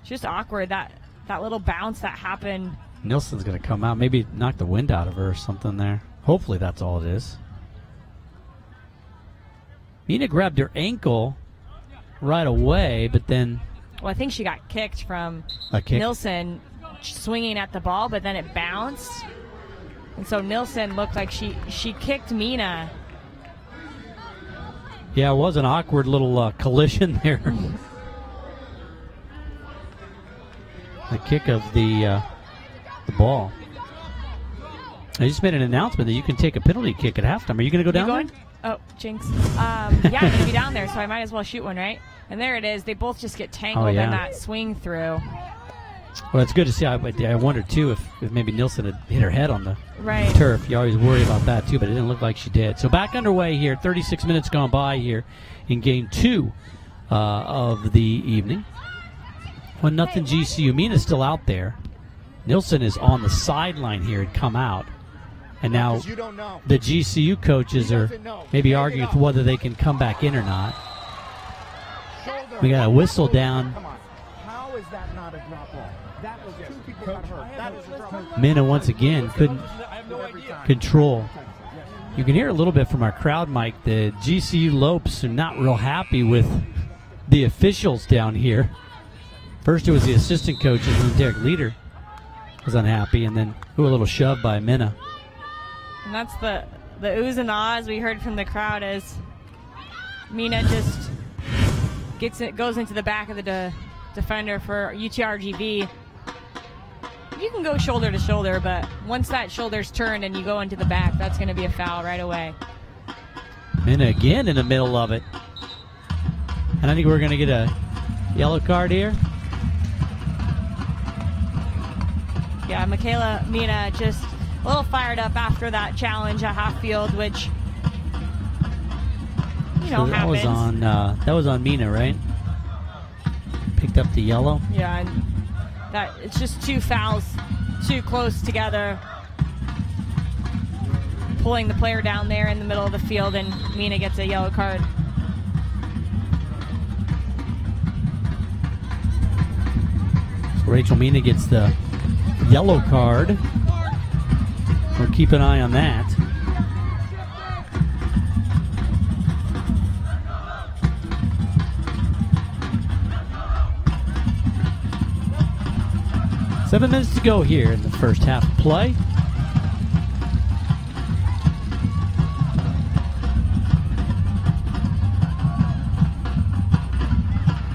It's just awkward, that little bounce that happened. Nielsen's going to come out, maybe knock the wind out of her or something there. Hopefully that's all it is. Mina grabbed her ankle right away, but then... Well, I think she got kicked from a kick. Nielsen swinging at the ball, but then it bounced. And so Nielsen looked like she kicked Mina. Yeah, it was an awkward little collision there. The kick of the ball. I just made an announcement that you can take a penalty kick at halftime. Are you going to go down there? Oh, jinx. Yeah, I'm going to be down there, so I might as well shoot one, right? And there it is. They both just get tangled in that swing through. Well, it's good to see. I wondered, too, if maybe Nielsen had hit her head on the turf. You always worry about that, too, but it didn't look like she did. So back underway here. 36 minutes gone by here in Game 2 of the evening. 1-0 GCU. Mina's still out there. Nielsen is on the sideline here and come out. And now the GCU coaches are maybe arguing with whether they can come back in or not. We got a whistle down. How is that not a drop ball? That was two people got hurt. That is a drop ball. Mina once again couldn't control. You can hear a little bit from our crowd mic. The GCU Lopes are not real happy with the officials down here. First it was the assistant coaches, and then Derek Leader was unhappy, and then a little shove by Mina. And that's the oohs and ahs we heard from the crowd as Mina just goes into the back of the defender for UTRGV. you can go shoulder to shoulder, but once that shoulder's turned and you go into the back, that's going to be a foul right away. Mina again in the middle of it. And I think we're going to get a yellow card here. Yeah, Michaela Mina just a little fired up after that challenge at half field, which, you know, so that happens. That was on Mina, right? Picked up the yellow. Yeah, and that it's just two fouls too close together, pulling the player down there in the middle of the field, and Mina gets a yellow card. So Rachel Mina gets the yellow card. We'll keep an eye on that. Seven minutes to go here in the first half of play.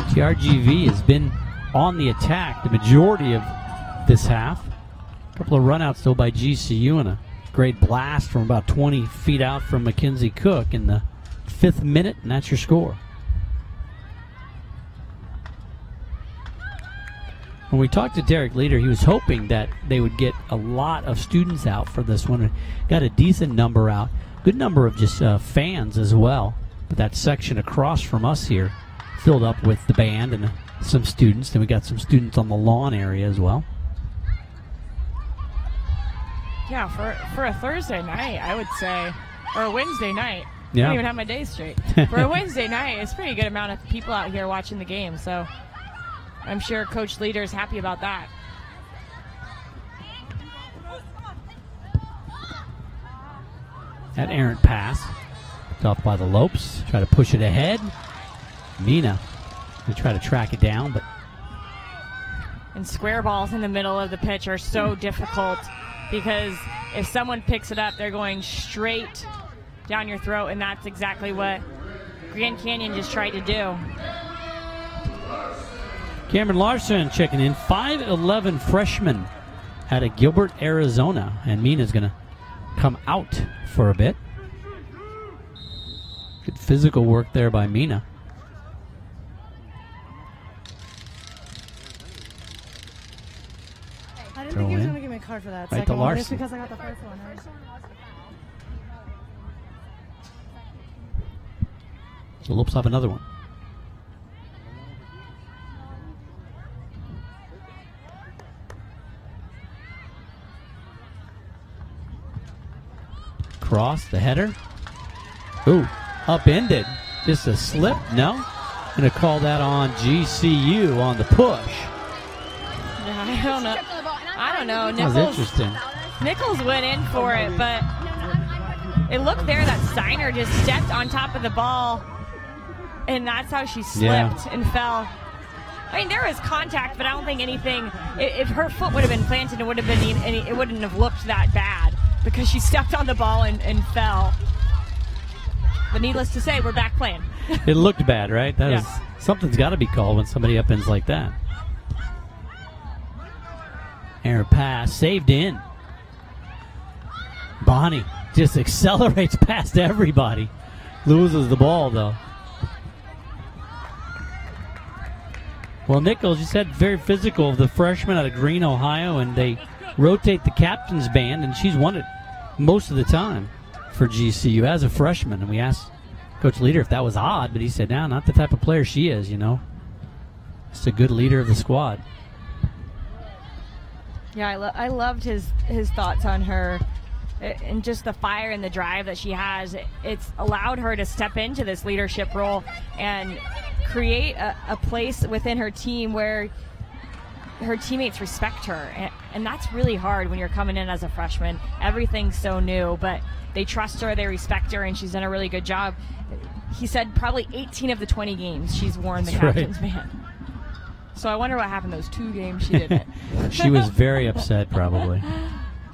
UTRGV has been on the attack the majority of this half. A couple of runouts though by GCU and a great blast from about 20 feet out from Mackenzie Cook in the 5th minute, and that's your score. When we talked to Derek Leader, he was hoping that they would get a lot of students out for this one. Got a decent number out. Good number of just fans as well. But that section across from us here filled up with the band and some students. Then we got some students on the lawn area as well. Yeah, for a Thursday night, I would say, or a Wednesday night. Yeah. I don't even have my days straight. For a Wednesday night, it's a pretty good amount of people out here watching the game. So I'm sure Coach Leader is happy about that. That errant pass. Picked off by the Lopes. Try to push it ahead. Mina going to try to track it down, but. And square balls in the middle of the pitch are so difficult because if someone picks it up, they're going straight down your throat, and that's exactly what Grand Canyon just tried to do. Cameron Larson checking in, 5'11" freshman out of Gilbert, Arizona. And Mina's going to come out for a bit. Good physical work there by Mina. I didn't think he was going to give me a card for that Right second to one, just Larson. because I got the first one. Right? So Lopes have another one. Cross, the header. Ooh, upended. Just a slip? No? Going to call that on GCU on the push. Yeah, I don't know. I don't know. That was interesting. Nichols went in for it, but it looked there that Steiner just stepped on top of the ball, and that's how she slipped and fell. I mean, there was contact, but I don't think anything. If her foot would have been planted, it would have been it wouldn't have looked that bad because she stepped on the ball and fell. But needless to say, we're back playing. It looked bad, right? That Yeah. was, something's got to be called when somebody upends like that. Errant pass, saved in. Bonnie just accelerates past everybody. Loses the ball, though. Well, Nichols, you said very physical of the freshman out of Greene, Ohio, and they rotate the captain's band, and she's won it most of the time for GCU as a freshman. And we asked Coach Leader if that was odd, but he said, no, not the type of player she is, you know. Just a good leader of the squad. Yeah, I loved his thoughts on her and just the fire and the drive that she has. It's allowed her to step into this leadership role and create a place within her team where her teammates respect her. And that's really hard when you're coming in as a freshman. Everything's so new, but they trust her, they respect her, and she's done a really good job. He said probably 18 of the 20 games she's worn the captain's band. So I wonder what happened those 2 games she didn't. She was very upset, probably.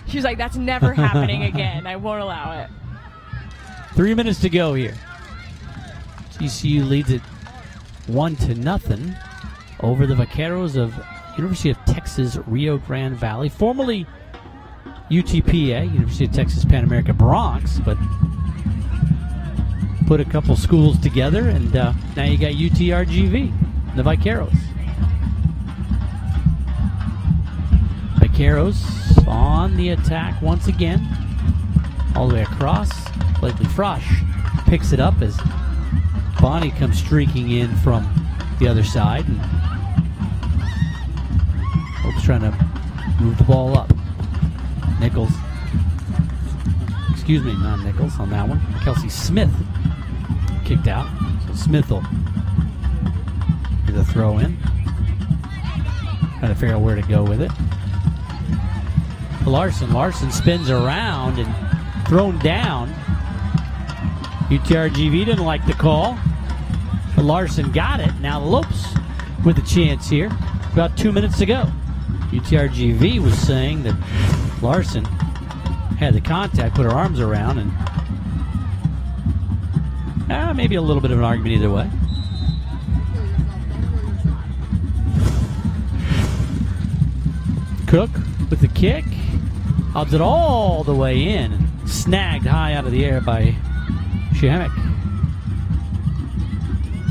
She was like, that's never happening again. I won't allow it. 3 minutes to go here. GCU leads it 1-0 over the Vaqueros of University of Texas Rio Grande Valley, formerly UTPA, University of Texas Pan America Bronx, but put a couple schools together, and now you got UTRGV, the Vaqueros. Vaqueros on the attack once again, all the way across. Blakely Frosch picks it up as Bonnie comes streaking in from the other side, and Hope's trying to move the ball up. Nichols, excuse me, not Nichols on that one. Kelsey Smith kicked out, so Smith will get the throw in. Trying to figure out where to go with it. Larson spins around and thrown down. UTRGV didn't like the call, but Larson got it. Now the Lopes with a chance here. About 2 minutes to go. UTRGV was saying that Larson had the contact, put her arms around, and maybe a little bit of an argument either way. Cook with the kick. Lobs it all the way in. And snagged high out of the air by Shemek.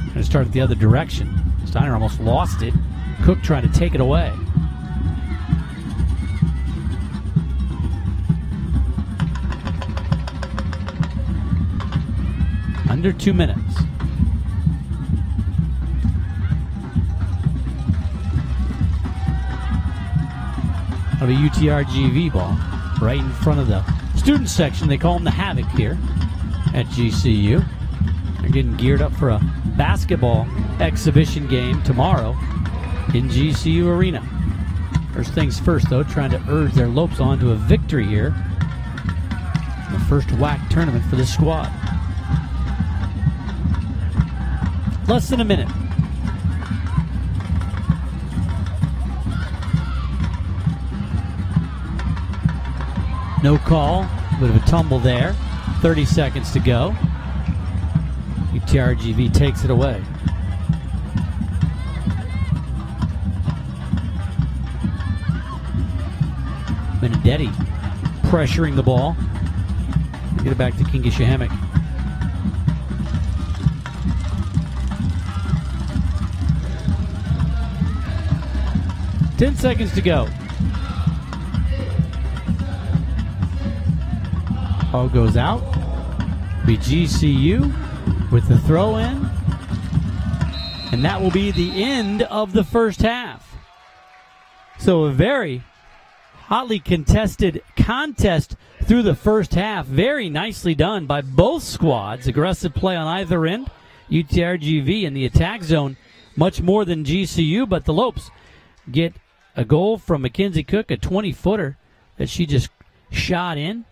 Going to start it the other direction. Steiner almost lost it. Cook trying to take it away. Under 2 minutes. Of a UTRGV ball right in front of the student section. They call them the Havoc here at GCU. They're getting geared up for a basketball exhibition game tomorrow in GCU Arena. First things first, though, trying to urge their Lopes on to a victory here in the first WAC tournament for this squad. Less than a minute. No call, bit of a tumble there. 30 seconds to go. UTRGV takes it away. Benedetti pressuring the ball. Get it back to Kinga Shemek. Ten seconds to go. Ball goes out. Be GCU with the throw in. And that will be the end of the first half. So a very hotly contested contest through the first half. Very nicely done by both squads. Aggressive play on either end. UTRGV in the attack zone much more than GCU, but the Lopes get a goal from Mackenzie Cook, a 20-footer that she just shot in.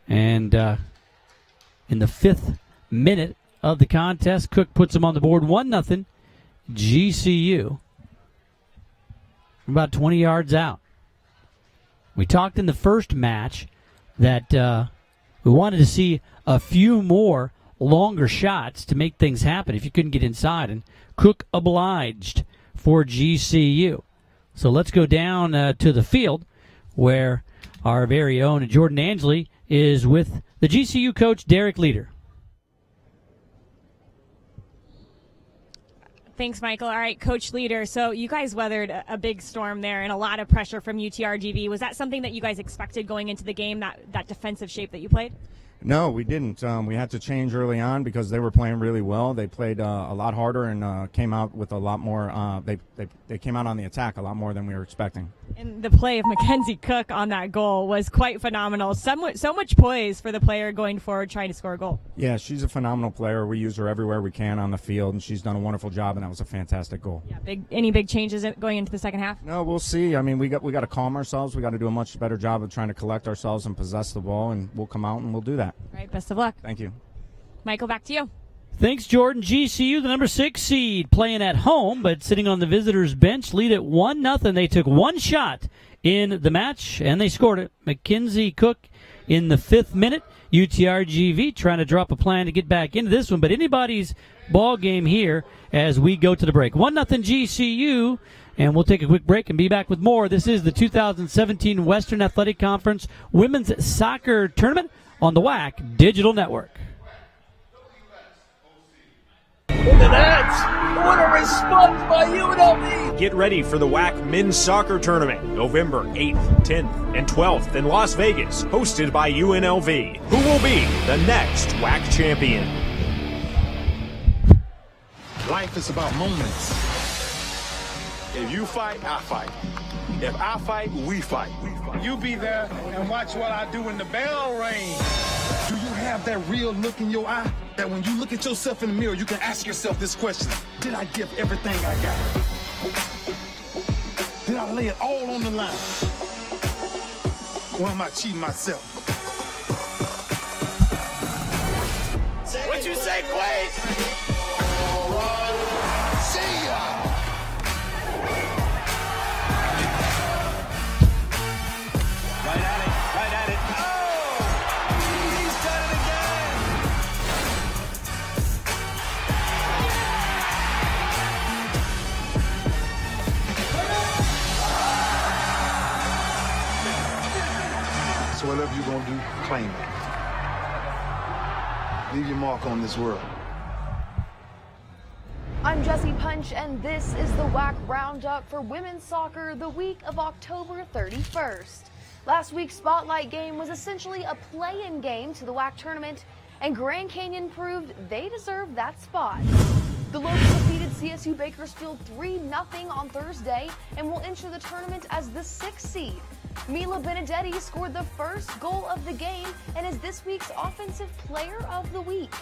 And in the 5th minute of the contest, Cook puts them on the board 1-0. GCU. About 20 yards out. We talked in the first match that we wanted to see a few more longer shots to make things happen if you couldn't get inside. And Cook obliged for GCU. So let's go down to the field where our very own Jordan Angley is with the GCU coach, Derek Leader. Thanks, Michael. All right, Coach Leader. So you guys weathered a big storm there and a lot of pressure from UTRGV. Was that something that you guys expected going into the game, that defensive shape that you played? No, we didn't. We had to change early on because they were playing really well. They played a lot harder and came out with a lot more. They came out on the attack a lot more than we were expecting. And the play of Mackenzie Cook on that goal was quite phenomenal. So much poise for the player going forward trying to score a goal. Yeah, she's a phenomenal player. We use her everywhere we can on the field, and she's done a wonderful job, and that was a fantastic goal. Yeah, any big changes going into the second half? No, we'll see. I mean, we got to calm ourselves. We got to do a much better job of trying to collect ourselves and possess the ball, and we'll come out and we'll do that. All right, best of luck. Thank you. Michael, back to you. Thanks, Jordan. GCU, the number 6 seed, playing at home, but sitting on the visitors' bench, lead at 1-0. They took one shot in the match, and they scored it. Mackenzie Cook in the 5th minute. UTRGV trying to drop a plan to get back into this one, but anybody's ball game here as we go to the break. 1-0 GCU, and we'll take a quick break and be back with more. This is the 2017 Western Athletic Conference Women's Soccer Tournament on the WAC Digital Network. In the net! What a response by UNLV! Get ready for the WAC Men's Soccer Tournament, November 8th, 10th, and 12th in Las Vegas, hosted by UNLV. Who will be the next WAC champion? Life is about moments. If you fight, I fight. If I fight, we fight. You be there and watch what I do when the bell rings. Do you have that real look in your eye that when you look at yourself in the mirror, you can ask yourself this question: did I give everything I got? Did I lay it all on the line? Or am I cheating myself? What you say, Quade? See ya! Right at it. Oh! He's done it again! So whatever you're gonna do, claim it. Leave your mark on this world. I'm Jessie Punch, and this is the WAC Roundup for women's soccer the week of October 31st. Last week's Spotlight game was essentially a play-in game to the WAC tournament, and Grand Canyon proved they deserved that spot. The Locals defeated CSU Bakersfield 3-0 on Thursday and will enter the tournament as the 6th seed. Mila Benedetti scored the first goal of the game and is this week's Offensive Player of the Week.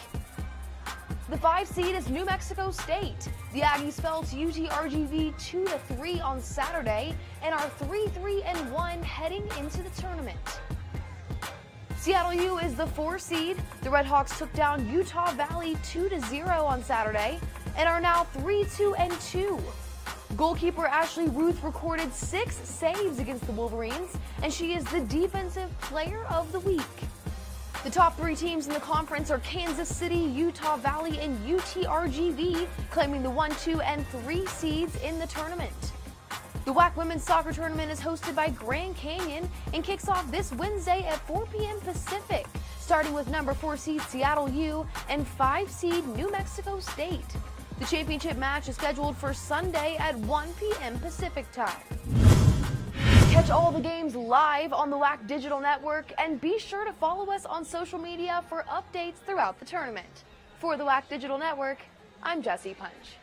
The 5 seed is New Mexico State. The Aggies fell to UTRGV 2-3 on Saturday and are 3-3-1 heading into the tournament. Seattle U is the 4 seed. The Redhawks took down Utah Valley 2-0 on Saturday and are now 3-2-2. Goalkeeper Ashley Ruth recorded 6 saves against the Wolverines, and she is the Defensive Player of the Week. The top 3 teams in the conference are Kansas City, Utah Valley, and UTRGV, claiming the 1, 2, and 3 seeds in the tournament. The WAC Women's Soccer Tournament is hosted by Grand Canyon and kicks off this Wednesday at 4 p.m. Pacific, starting with number 4 seed Seattle U and 5 seed New Mexico State. The championship match is scheduled for Sunday at 1 p.m. Pacific time. Catch all the games live on the WAC Digital Network, and be sure to follow us on social media for updates throughout the tournament. For the WAC Digital Network, I'm Jessie Punch.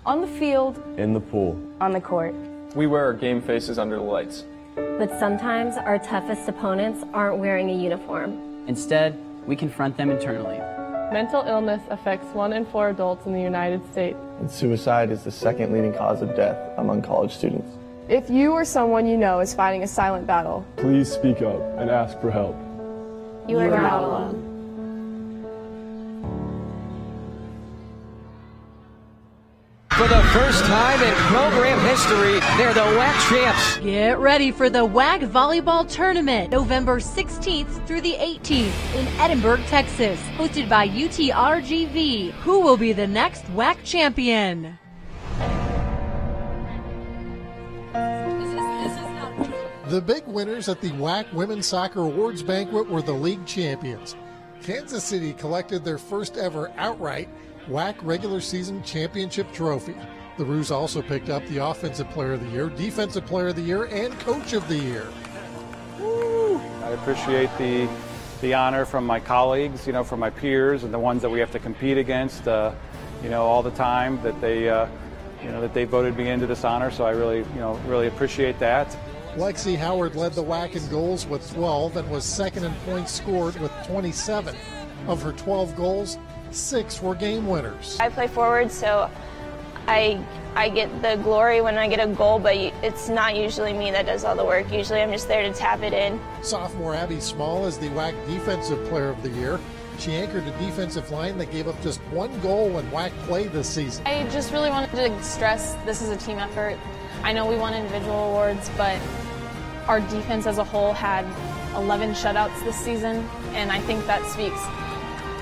On the field, in the pool, on the court. We wear our game faces under the lights. But sometimes our toughest opponents aren't wearing a uniform. Instead, we confront them internally. Mental illness affects 1 in 4 adults in the United States. And suicide is the 2nd leading cause of death among college students. If you or someone you know is fighting a silent battle, please speak up and ask for help. You are not alone. For the first time in program history, they're the WAC champs. Get ready for the WAC Volleyball Tournament, November 16th through the 18th in Edinburgh, Texas, hosted by UTRGV. Who will be the next WAC champion? The big winners at the WAC Women's Soccer Awards Banquet were the league champions. Kansas City collected their first ever outright WAC regular season championship trophy. The Roos also picked up the Offensive Player of the Year, Defensive Player of the Year, and Coach of the Year. I appreciate the honor from my colleagues, from my peers and the ones that we have to compete against, all the time that they voted me into this honor. So I really appreciate that. Lexi Howard led the WAC in goals with 12 and was second in points scored with 27. Of her 12 goals, 6 were game winners. I play forward, so I get the glory when I get a goal, but it's not usually me that does all the work. Usually I'm just there to tap it in. Sophomore Abby Small is the WAC Defensive Player of the Year. She anchored a defensive line that gave up just 1 goal when WAC played this season. I just really wanted to stress this is a team effort. I know we won individual awards, but Our defense as a whole had 11 shutouts this season, and I think that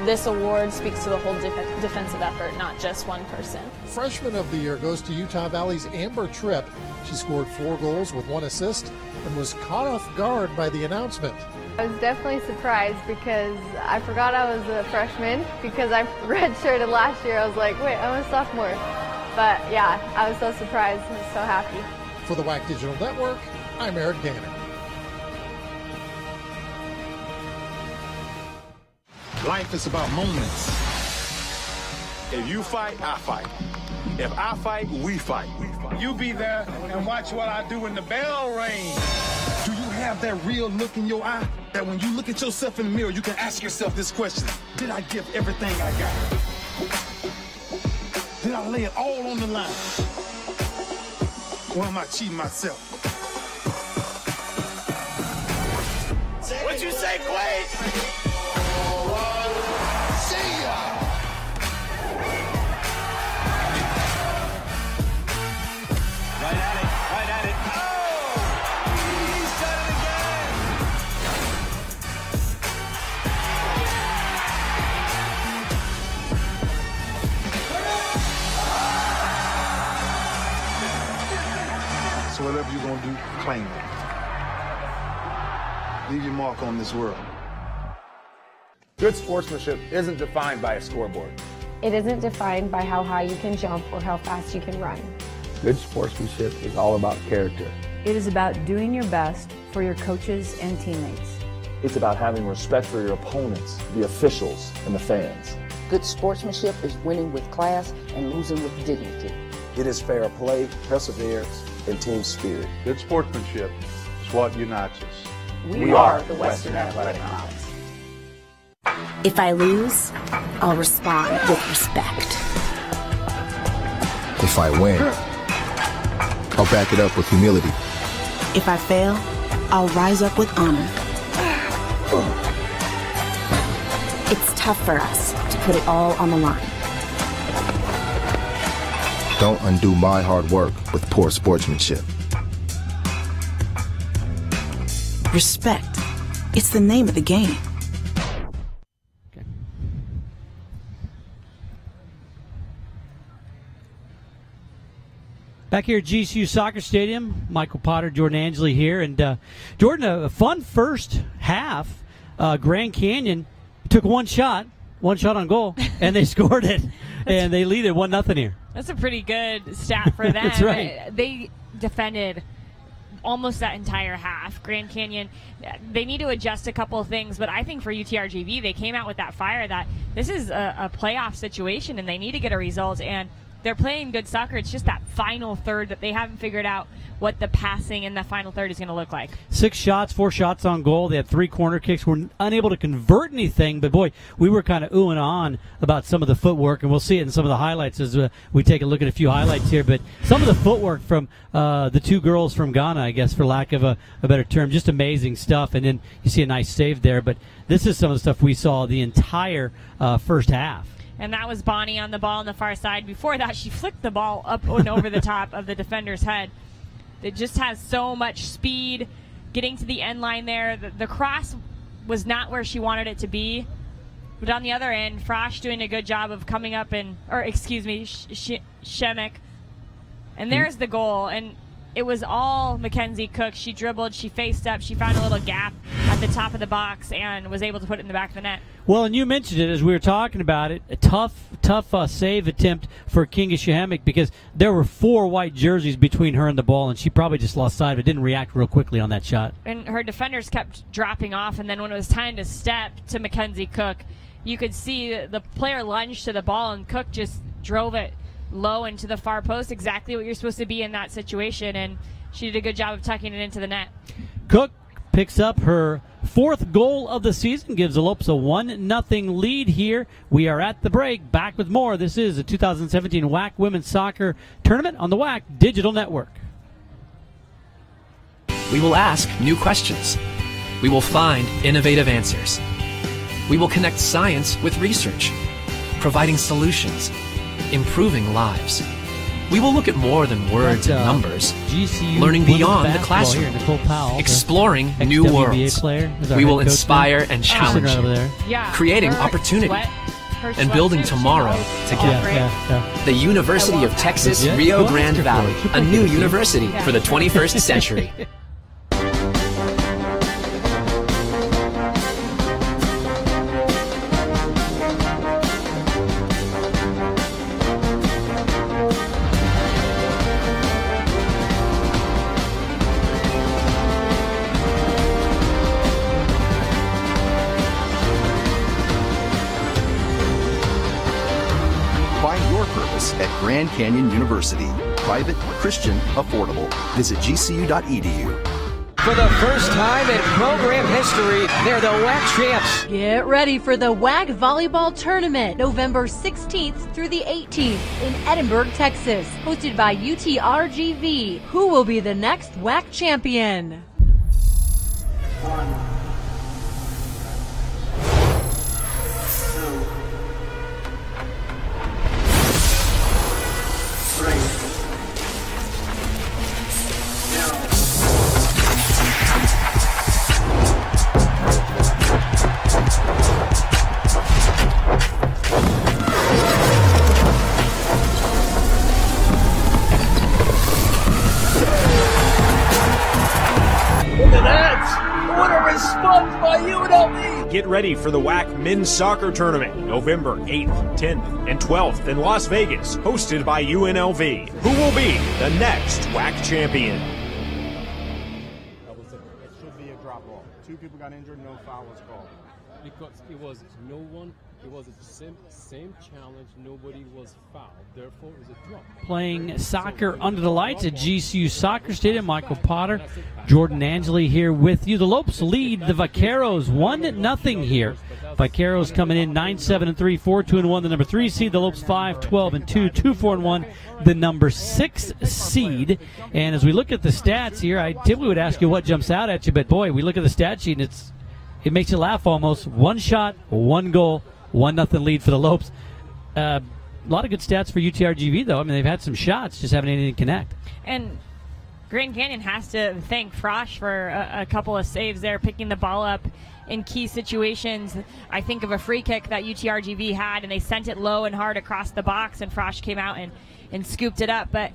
this award speaks to the whole defensive effort, not just one person. Freshman of the Year goes to Utah Valley's Amber Tripp. She scored 4 goals with 1 assist and was caught off guard by the announcement. I was definitely surprised because I forgot I was a freshman because I redshirted last year. I was like, wait, I'm a sophomore. But yeah, I was so surprised and so happy. For the WAC Digital Network, I'm Eric Danner. Life is about moments. If you fight, I fight. If I fight, we fight. You be there and watch what I do when the bell rings. Do you have that real look in your eye that when you look at yourself in the mirror, you can ask yourself this question: did I give everything I got? Did I lay it all on the line? Or am I cheating myself? What you say, Quade? See ya! Right at it, right at it. Oh! He's done it again! So whatever you're gonna do, claim it. Leave your mark on this world. Good sportsmanship isn't defined by a scoreboard. It isn't defined by how high you can jump or how fast you can run. Good sportsmanship is all about character. It is about doing your best for your coaches and teammates. It's about having respect for your opponents, the officials, and the fans. Good sportsmanship is winning with class and losing with dignity. It is fair play, perseverance, and team spirit. Good sportsmanship is what unites us. We are the Western Athletic Conference. If I lose, I'll respond with respect. If I win, I'll back it up with humility. If I fail, I'll rise up with honor. It's tough for us to put it all on the line. Don't undo my hard work with poor sportsmanship. Respect. It's the name of the game. Back here at GCU Soccer Stadium, Michael Potter, Jordan Angeli here. And Jordan, a fun first half. Grand Canyon took one shot on goal, and they scored it. And they lead it 1-0 here. That's a pretty good stat for them. That's right. They defended almost that entire half. Grand Canyon, they need to adjust a couple of things, but I think for UTRGV, they came out with that fire that this is a playoff situation and they need to get a result, and they're playing good soccer. It's just that final third that they haven't figured out what the passing in the final third is going to look like. 6 shots, 4 shots on goal. They had 3 corner kicks. We're unable to convert anything, but boy, we were kind of oohing on about some of the footwork, and we'll see it in some of the highlights as we take a look at a few highlights here. But some of the footwork from the 2 girls from Ghana, I guess, for lack of a better term, just amazing stuff. And then you see a nice save there. But this is some of the stuff we saw the entire first half. And that was Bonnie on the ball on the far side. Before that, she flicked the ball up and over the top of the defender's head. It just has so much speed getting to the end line there. The cross was not where she wanted it to be. But on the other end, Frosch doing a good job of coming up and, Shemek. And there's the goal. And it was all Mackenzie Cook. She dribbled, she faced up, she found a little gap at the top of the box and was able to put it in the back of the net. Well, and you mentioned it as we were talking about it. A tough save attempt for Kinga Shemek because there were 4 white jerseys between her and the ball, and she probably just lost sight of it, didn't react real quickly on that shot. And her defenders kept dropping off, and then when it was time to step to Mackenzie Cook, you could see the player lunge to the ball, and Cook just drove it low into the far post, exactly what you're supposed to be in that situation, and she did a good job of tucking it into the net. Cook picks up her 4th goal of the season, gives the Lopes a 1-0 lead here. We are at the break. Back with more. This is the 2017 WAC Women's Soccer Tournament on the WAC Digital Network. We will ask new questions. We will find innovative answers. We will connect science with research, providing solutions, improving lives. We will look at more than words and numbers, GCU learning beyond the basketball classroom, here, Nicole Powell, exploring the new ex-WBA worlds. player, is our We will head coach inspire there. and She's challenge sitting right over you, there. Yeah, creating her opportunity her and building sweatsuit, she tomorrow always together. Yeah. The University of Texas Yeah. Rio Go Grande ask her for Valley, it. She'll a pick new it. university Yeah. for the 21st century. Find your purpose at Grand Canyon University. Private, Christian, affordable. Visit gcu.edu. For the first time in program history, they're the WAC champs. Get ready for the WAC Volleyball Tournament, November 16th through the 18th in Edinburgh, Texas, hosted by UTRGV. Who will be the next WAC champion? What a response by UNLV! Get ready for the WAC Men's Soccer Tournament, November 8th, 10th, and 12th in Las Vegas, hosted by UNLV. Who will be the next WAC champion? It should be a drop ball. 2 people got injured, no foul was called. Because it was no one, it was the same challenge, nobody was fouled, therefore it's a drop. Playing soccer under the lights at GCU Soccer Stadium. Michael Potter, Jordan Angeli here with you. The Lopes lead the Vaqueros 1-0 here. Vaqueros coming in 9-7-3, 4-2-1, the number 3 seed. The Lopes 5-12-2, 2-4-1, the number 6 seed. And as we look at the stats here, I typically would ask you what jumps out at you, but boy, we look at the stat sheet and it makes you laugh almost. 1 shot, 1 goal, 1-0 lead for the Lopes. A lot of good stats for UTRGV, though. I mean, they've had some shots, just haven't anything to connect. And Grand Canyon has to thank Frosch for a couple of saves there, picking the ball up in key situations. I think of a free kick that UTRGV had, and they sent it low and hard across the box, and Frosch came out and scooped it up. But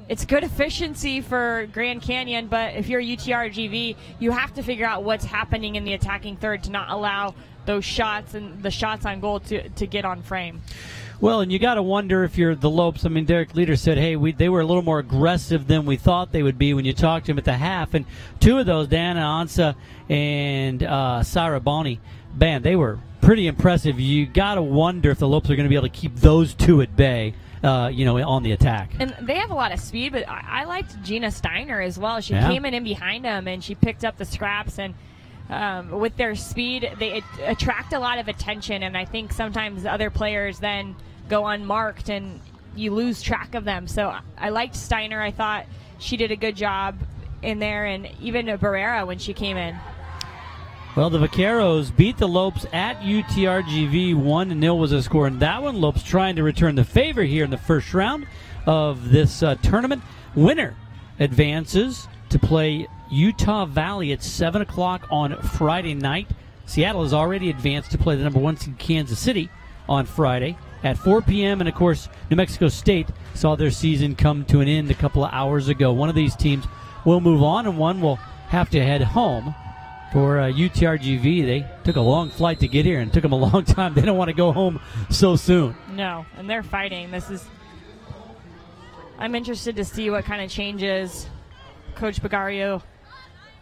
it's good efficiency for Grand Canyon, but if you're UTRGV, you have to figure out what's happening in the attacking third to not allow those shots and the shots on goal to get on frame. Well, and you got to wonder if you're the Lopes. I mean, Derek Leader said, hey, they were a little more aggressive than we thought they would be when you talked to him at the half. And 2 of those, Diana Ansa and Sarah Bonney, man, they were pretty impressive. You got to wonder if the Lopes are going to be able to keep those 2 at bay. On the attack. And they have a lot of speed, but I liked Gina Steiner as well. She came in behind them, and she picked up the scraps. And with their speed, they attract a lot of attention. And I think sometimes other players then go unmarked, and you lose track of them. So I liked Steiner. I thought she did a good job in there, and even Barrera when she came in. Well, the Vaqueros beat the Lopes at UTRGV. 1-0 was the score, and that one, Lopes trying to return the favor here in the first round of this tournament. Winner advances to play Utah Valley at 7 o'clock on Friday night. Seattle has already advanced to play the number 1 seed Kansas City on Friday at 4 p.m. And, of course, New Mexico State saw their season come to an end a couple of hours ago. One of these teams will move on, and one will have to head home. For UTRGV, they took a long flight to get here and took them a long time. They don't want to go home so soon. No, and they're fighting. I'm interested to see what kind of changes Coach Bagario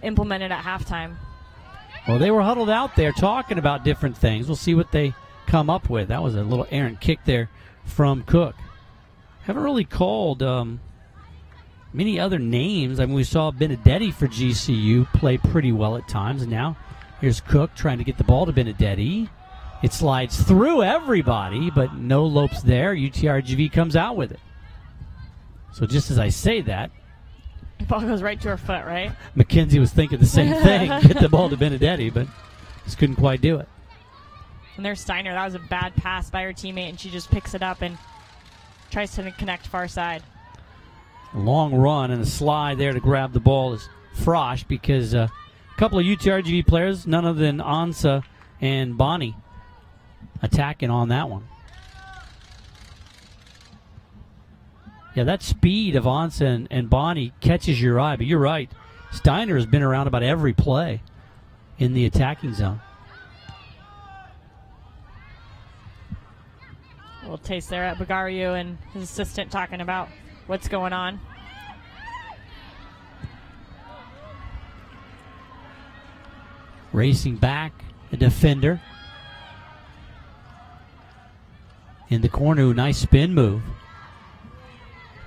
implemented at halftime. Well, they were huddled out there talking about different things. We'll see what they come up with. That was a little errant kick there from Cook. Haven't really called many other names. I mean, we saw Benedetti for GCU play pretty well at times, and now here's Cook trying to get the ball to Benedetti. It slides through everybody, but no Lopes there. UTRGV comes out with it. So just as I say that, the ball goes right to her foot, right? Mackenzie was thinking the same thing. Get the ball to Benedetti, but just couldn't quite do it. And there's Steiner. That was a bad pass by her teammate, and she just picks it up and tries to connect far side. A long run and a slide there to grab the ball is Frosch, because a couple of UTRGV players, none other than Ansa and Bonnie, attacking on that one. Yeah, that speed of Ansa and Bonnie catches your eye, but you're right. Steiner has been around about every play in the attacking zone. A little taste there at Bagario and his assistant talking about what's going on. Racing back, a defender. In the corner, nice spin move.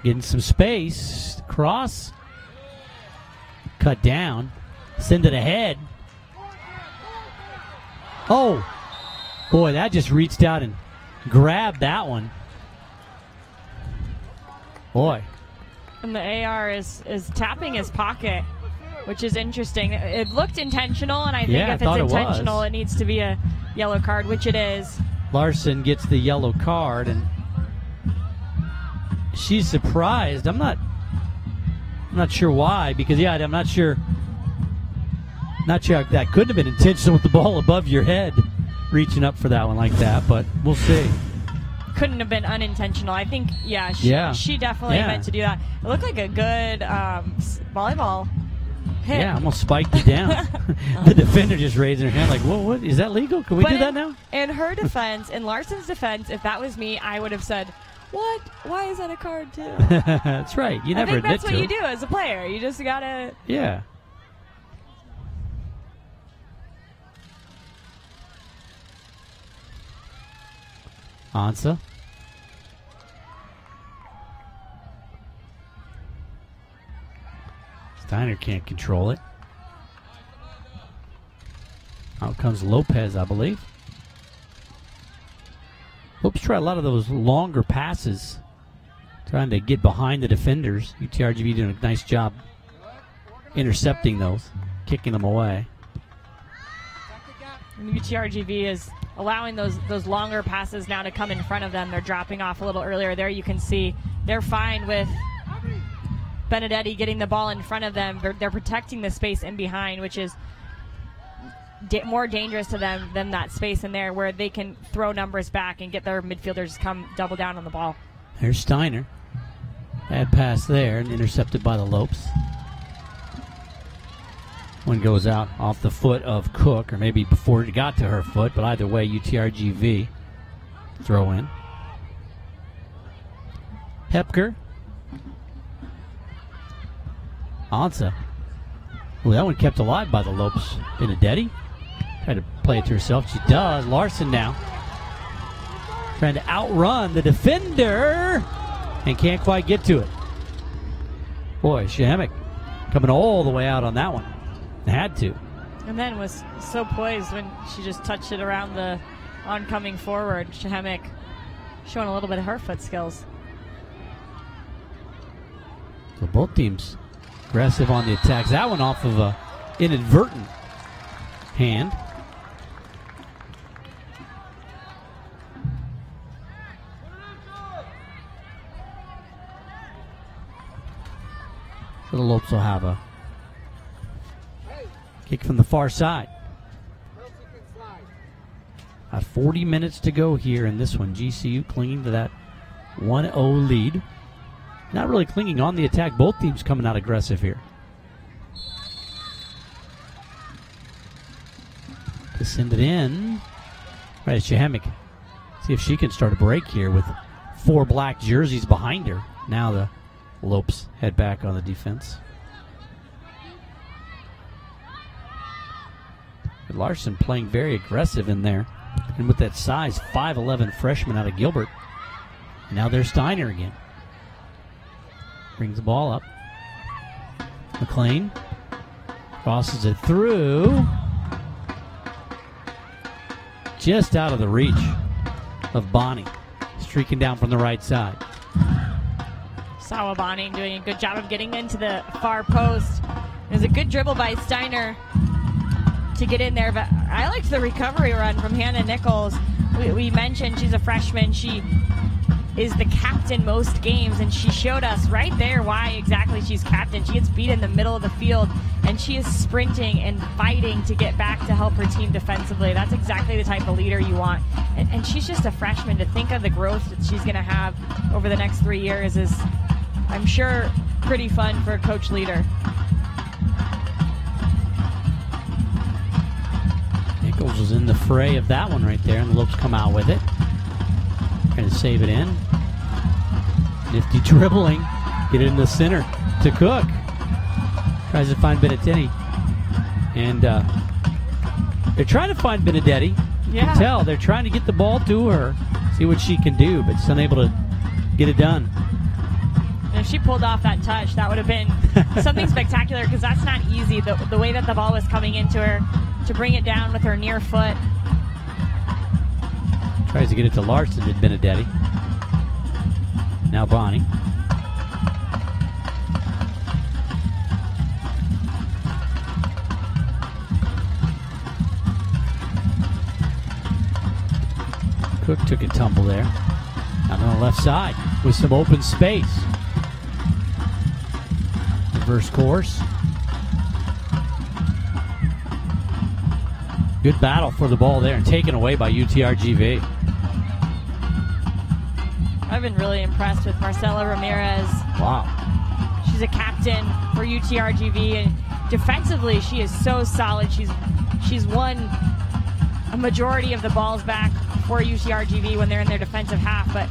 Getting some space. Cross. Cut down. Send it ahead. Oh, boy, that just reached out and grabbed that one. Boy. And the AR is tapping his pocket, which is interesting. It looked intentional, and I think if it's intentional, it needs to be a yellow card, which it is. Larson gets the yellow card, and she's surprised. I'm not sure why, because I'm not sure if that couldn't have been intentional with the ball above your head, reaching up for that one like that, but we'll see. Couldn't have been unintentional. I think, she definitely meant to do that. It looked like a good volleyball hit. Yeah, almost spiked it down. The defender just raising her hand like, whoa, what? Is that legal? Can we do that now? In her defense, in Larson's defense, if that was me, I would have said, what? Why is that a card, too? That's right. You never admit to it. I think that's what you do as a player. You just got to... Yeah. Ansa. Steiner can't control it. Out comes Lopez, I believe. Lopez tried a lot of those longer passes, trying to get behind the defenders. UTRGV doing a nice job intercepting those, kicking them away. And UTRGV is allowing those longer passes now to come in front of them. They're dropping off a little earlier. There you can see they're fine with Benedetti getting the ball in front of them. They're protecting the space in behind, which is more dangerous to them than that space in there where they can throw numbers back and get their midfielders to come double down on the ball. There's Steiner. Bad pass there and intercepted by the Lopes. One goes out off the foot of Cook, or maybe before it got to her foot, but either way, UTRGV throw in. Hepker. Ansa. Ooh, that one kept alive by the Lopes. Benedetti. Tried to play it to herself. She does. Larson now. Trying to outrun the defender. And can't quite get to it. Boy, Shahamick coming all the way out on that one. Had to. And then was so poised when she just touched it around the oncoming forward. Shahamick showing a little bit of her foot skills. So both teams aggressive on the attacks. That one off of a inadvertent hand. So the Lopes will have a kick from the far side. 40 minutes to go here in this one. GCU clinging to that 1-0 lead. Not really clinging on the attack. Both teams coming out aggressive here. To send it in. Right, Shahamick. See if she can start a break here with 4 black jerseys behind her. Now the Lopes head back on the defense. Larson playing very aggressive in there. And with that size, 5'11" freshman out of Gilbert. And now there's Steiner again. Brings the ball up. McLean crosses it through. Just out of the reach of Bonnie. Streaking down from the right side. Bonnie doing a good job of getting into the far post. There's a good dribble by Steiner to get in there, but I liked the recovery run from Hannah Nichols. We mentioned she's a freshman. She is the captain most games, and she showed us right there why exactly she's captain. She gets beat in the middle of the field, and she is sprinting and fighting to get back to help her team defensively. That's exactly the type of leader you want. And she's just a freshman. To think of the growth that she's going to have over the next 3 years is, I'm sure, pretty fun for Coach Leader. Nichols was in the fray of that one right there, and the Lopes come out with it. Trying to save it in. Nifty dribbling. Get it in the center to Cook. Tries to find Benedetti. And they're trying to find Benedetti. You can tell they're trying to get the ball to her, see what she can do, but she's unable to get it done. And if she pulled off that touch, that would have been something spectacular, because that's not easy. The way that the ball was coming into her, to bring it down with her near foot. Tries to get it to Larson, did Benedetti. Now Bonnie. Cook took a tumble there. Out on the left side with some open space. Reverse course. Good battle for the ball there and taken away by UTRGV. I've been really impressed with Marcela Ramirez. Wow. She's a captain for UTRGV, and defensively she is so solid. She's won a majority of the balls back for UTRGV when they're in their defensive half, but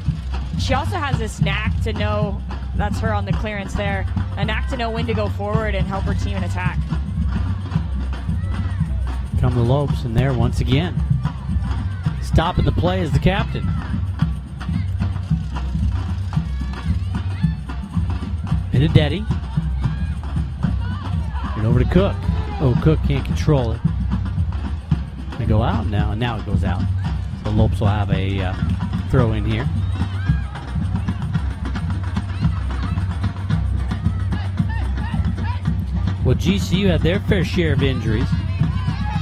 she also has this knack to know, that's her on the clearance there, a knack to know when to go forward and help her team in attack. Come the Lopes, and there once again. Stopping the play is the captain. Benedetti. And over to Cook. Oh, Cook can't control it. They go out now, and now it goes out. The Lopes will have a throw in here. Well, GCU had their fair share of injuries.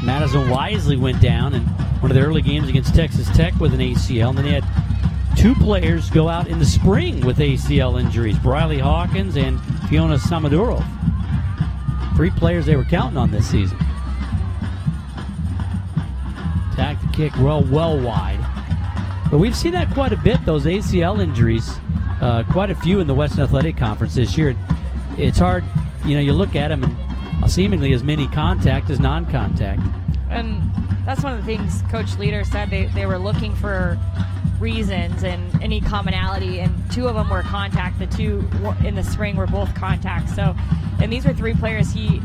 Madison Wisely went down in one of the early games against Texas Tech with an ACL, and then they had two players go out in the spring with ACL injuries, Briley Hawkins and Fiona Samadurov. 3 players they were counting on this season. Attack the kick well wide. But we've seen that quite a bit, those ACL injuries, quite a few in the Western Athletic Conference this year. It's hard, you look at them and seemingly as many contact as non-contact. And that's one of the things Coach Leader said. They were looking for reasons and any commonality, and 2 of them were contact. The 2 in the spring were both contact. So, and these were 3 players he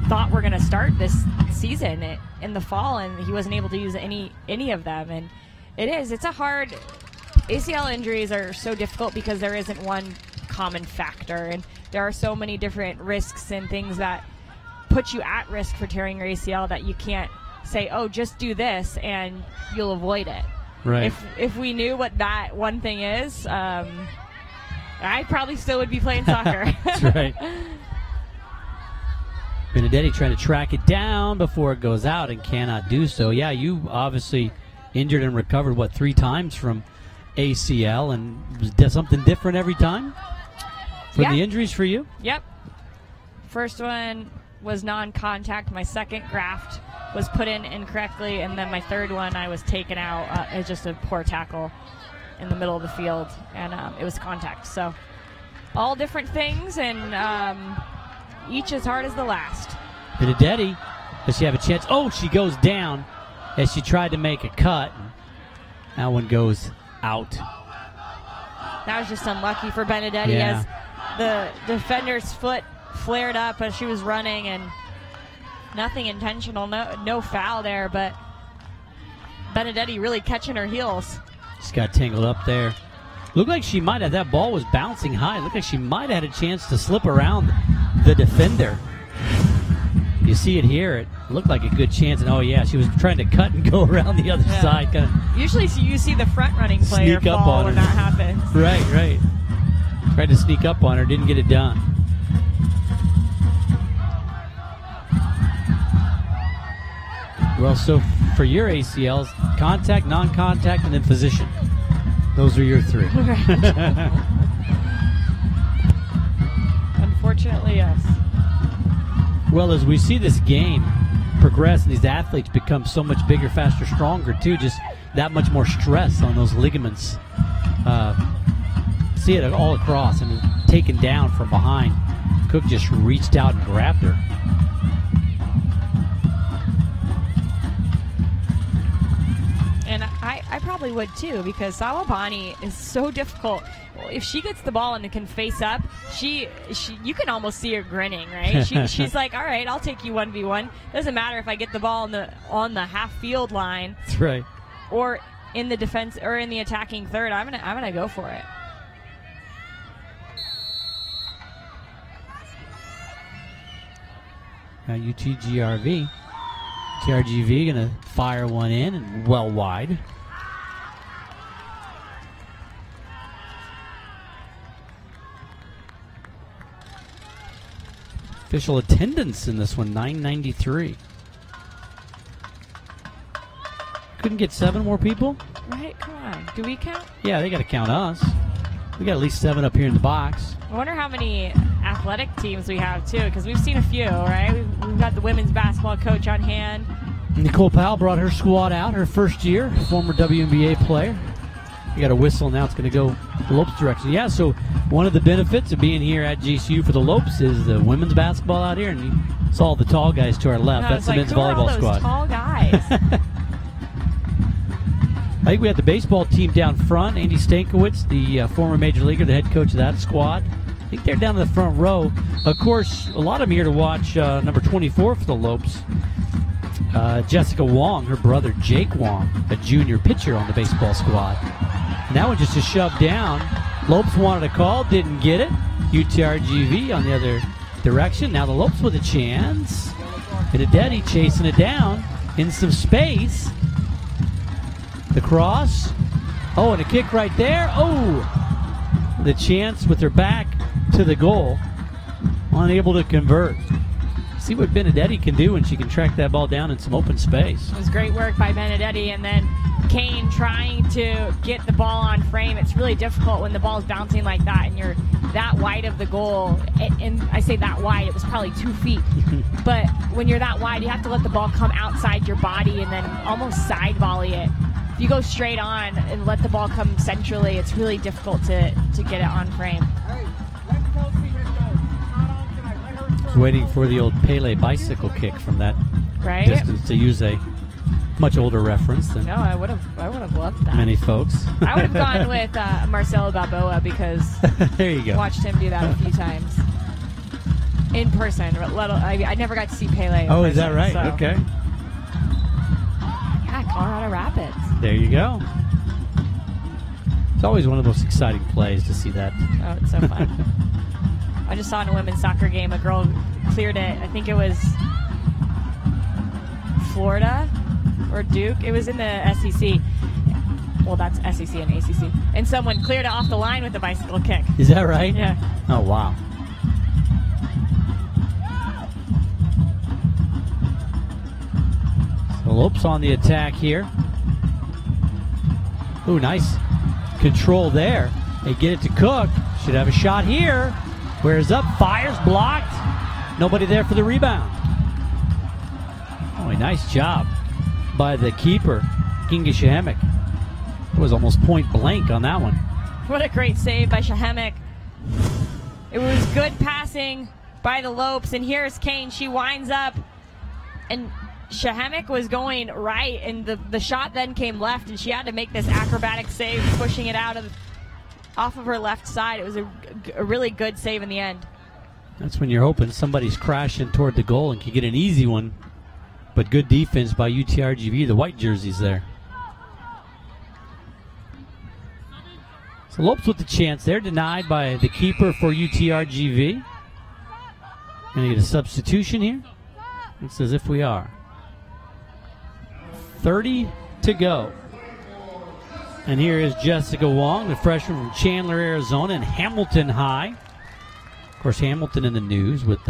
thought were going to start this season in the fall, and he wasn't able to use any of them. And it's a hard, ACL injuries are so difficult because there isn't one common factor, and there are so many different risks and things that put you at risk for tearing your ACL that you can't say, oh, just do this and you'll avoid it. Right. If we knew what that one thing is, I probably still would be playing soccer. That's right. Benedetti trying to track it down before it goes out and cannot do so. Yeah, you obviously injured and recovered, 3 times from ACL, and was something different every time for the injuries for you? Yep. First one was non-contact. My second graft was put in incorrectly, and then my third one I was taken out as just a poor tackle in the middle of the field, and it was contact. So all different things, and each as hard as the last. Benedetti, does she have a chance? Oh, she goes down as she tried to make a cut. That one goes out. That was just unlucky for Benedetti, as the defender's foot flared up as she was running, and nothing intentional, no foul there, but Benedetti really catching her heels. Just got tangled up there. Looked like she might have, that ball was bouncing high. Looked like she might have had a chance to slip around the defender. You see it here. It looked like a good chance, and oh yeah, she was trying to cut and go around the other side. Usually you see the front running player sneak up fall on when her. that happens. Right. Tried to sneak up on her, didn't get it done. Well, so for your ACLs, contact, non-contact, and then physician. Those are your three. Unfortunately, yes. Well, as we see this game progress and these athletes become so much bigger, faster, stronger, too, just that much more stress on those ligaments. See it all across and taken down from behind. Cook just reached out and grabbed her. And I probably would too, because Sawabani is so difficult. If she gets the ball and can face up, you can almost see her grinning, right? She's like, all right, I'll take you 1v1. Doesn't matter if I get the ball on the half field line. That's right. Or in the defense or in the attacking third. I'm gonna go for it. Now UTRGV going to fire one in and well wide. Official attendance in this one, 993. Couldn't get 7 more people? Right, come on. Do we count? Yeah, they got to count us. We got at least 7 up here in the box. I wonder how many athletic teams we have, too, because we've seen a few, right? We've got the women's basketball coach on hand. Nicole Powell brought her squad out, her first year, former WNBA player. You got a whistle, now it's going to go the Lopes direction. Yeah, so one of the benefits of being here at GCU for the Lopes is the women's basketball out here, and you saw the tall guys to our left. That's the men's volleyball squad. Tall guys. I think we have the baseball team down front. Andy Stankiewicz, the former major leaguer, the head coach of that squad. I think they're down in the front row. Of course, a lot of them here to watch number 24 for the Lopes. Jessica Wong, her brother Jake Wong, a junior pitcher on the baseball squad. And that one just a shove down. Lopes wanted a call, didn't get it. UTRGV on the other direction. Now the Lopes with a chance. Benedetti chasing it down in some space. The cross. Oh, and a kick right there. Oh! The chance with her back to the goal. Unable to convert. See what Benedetti can do when she can track that ball down in some open space. It was great work by Benedetti, and then Kane trying to get the ball on frame. It's really difficult when the ball's bouncing like that and you're that wide of the goal. And I say that wide, it was probably 2 feet. But when you're that wide, you have to let the ball come outside your body and then almost side volley it. If you go straight on and let the ball come centrally, it's really difficult to get it on frame. Waiting for the old Pele bicycle kick from that distance, to use a much older reference than I would have loved that. Many folks. I would have gone with Marcelo Balboa because there you go. Watched him do that a few times in person. I never got to see Pele. Oh, is that right? So. Okay. Yeah, Colorado Rapids. There you go. It's always one of the most exciting plays to see that. Oh, it's so fun. I just saw in a women's soccer game a girl cleared it. I think it was Florida or Duke. It was in the SEC. Well, that's SEC and ACC. And someone cleared it off the line with a bicycle kick. Is that right? Yeah. Oh, wow. So Lopes on the attack here. Ooh, nice control there. They get it to Cook. Should have a shot here. Squares up, fires, blocked. Nobody there for the rebound. Oh, a nice job by the keeper, Kinga Shahemick. It was almost point blank on that one. What a great save by Shahemick. It was good passing by the Lopes, and here's Kane. She winds up, and Shahemick was going right, and the shot then came left, and she had to make this acrobatic save, pushing it off of her left side. It was a really good save in the end. That's when you're hoping somebody's crashing toward the goal and can get an easy one. But good defense by UTRGV, the white jerseys there. So Lopes with the chance there, denied by the keeper for UTRGV. Gonna get a substitution here. It's as if we are. 30 to go. And here is Jessica Wong, the freshman from Chandler, Arizona, and Hamilton High. Of course, Hamilton in the news with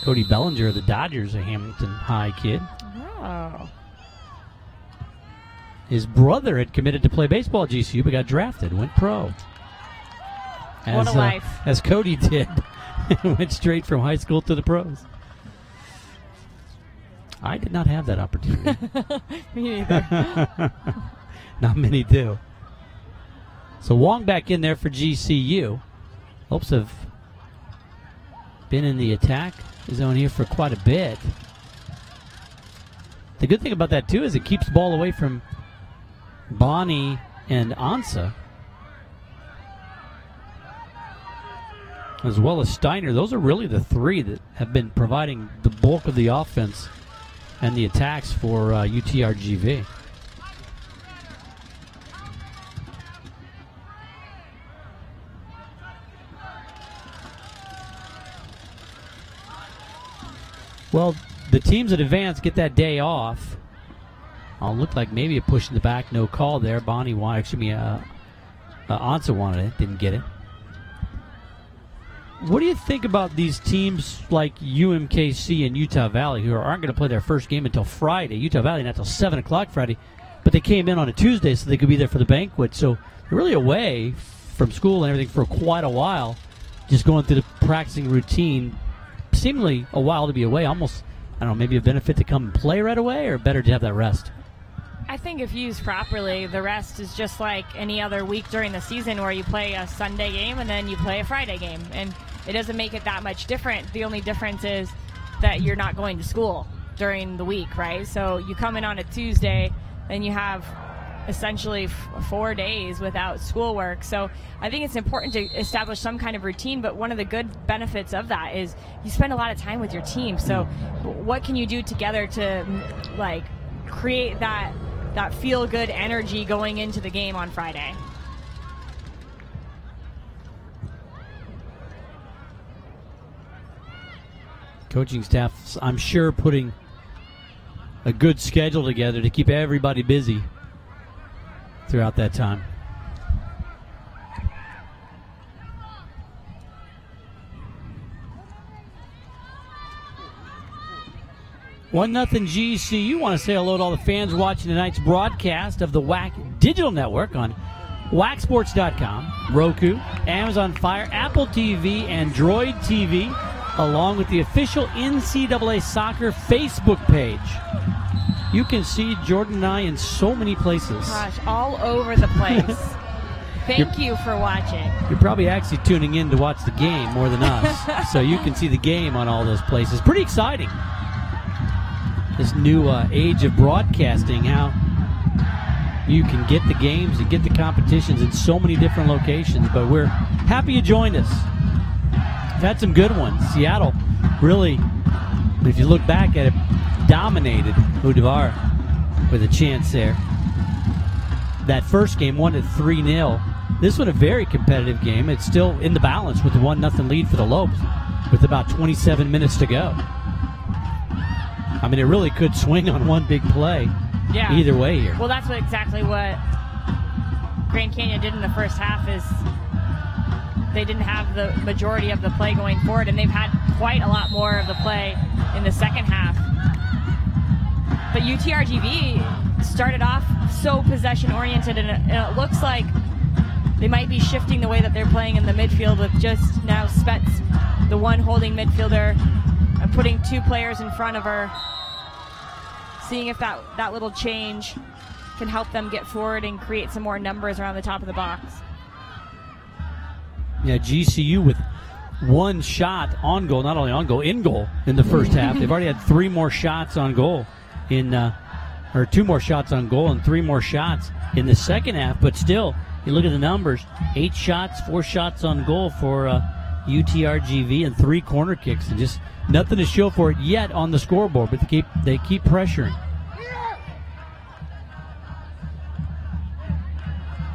Cody Bellinger of the Dodgers, a Hamilton High kid. Oh. His brother had committed to play baseball at GCU, but got drafted, went pro. What a life. As Cody did. Went straight from high school to the pros. I did not have that opportunity. Me neither. Not many do. So Wong back in there for GCU. Hopes have been in the attack zone here for quite a bit. The good thing about that, too, is it keeps the ball away from Bonnie and Ansa, as well as Steiner. Those are really the three that have been providing the bulk of the offense and the attacks for UTRGV. Well, the teams that advance get that day off. Look like maybe a push in the back, no call there. Bonnie wanted, Ansa wanted it, didn't get it. What do you think about these teams like UMKC and Utah Valley, who aren't going to play their first game until Friday? Utah Valley not until 7 o'clock Friday, but they came in on a Tuesday so they could be there for the banquet. So they're really away from school and everything for quite a while, just going through the practicing routine. Seemingly a while to be away, almost, I don't know, maybe a benefit to come and play right away, or better to have that rest? I think if used properly, the rest is just like any other week during the season where you play a Sunday game and then you play a Friday game. And it doesn't make it that much different. The only difference is that you're not going to school during the week, right? So you come in on a Tuesday, then you have essentially 4 days without schoolwork. So I think it's important to establish some kind of routine, but one of the good benefits of that is you spend a lot of time with your team. So what can you do together to like create that feel-good energy going into the game on Friday? Coaching staff, I'm sure, putting a good schedule together to keep everybody busy throughout that time. One nothing GCU. Want to say hello to all the fans watching tonight's broadcast of the WAC Digital Network on WACsports.com, Roku, Amazon Fire, Apple TV, Android TV, along with the official NCAA Soccer Facebook page. You can see Jordan and I in so many places. Gosh, all over the place. Thank you for watching. You're probably actually tuning in to watch the game more than us. So you can see the game on all those places. Pretty exciting. This new age of broadcasting, how you can get the games and get the competitions in so many different locations. But we're happy you joined us. We've had some good ones. Seattle really, if you look back at it, dominated Udvar with a chance there. That first game won at 3-0. This one a very competitive game. It's still in the balance with the 1-0 lead for the Lopes with about 27 minutes to go. I mean, it really could swing on one big play either way here. Well, that's exactly what Grand Canyon did in the first half is they didn't have the majority of the play going forward, and they've had quite a lot more of the play in the second half. But UTRGV started off so possession-oriented, and it looks like they might be shifting the way that they're playing in the midfield with just now Spets, the one holding midfielder, and putting two players in front of her, seeing if that little change can help them get forward and create some more numbers around the top of the box. Yeah, GCU with one shot on goal, not only on goal, in goal in the first half. They've already had 3 more shots on goal or 2 more shots on goal and 3 more shots in the second half. But still, you look at the numbers: 8 shots, 4 shots on goal for UTRGV, and 3 corner kicks, and just nothing to show for it yet on the scoreboard. But they keep pressuring.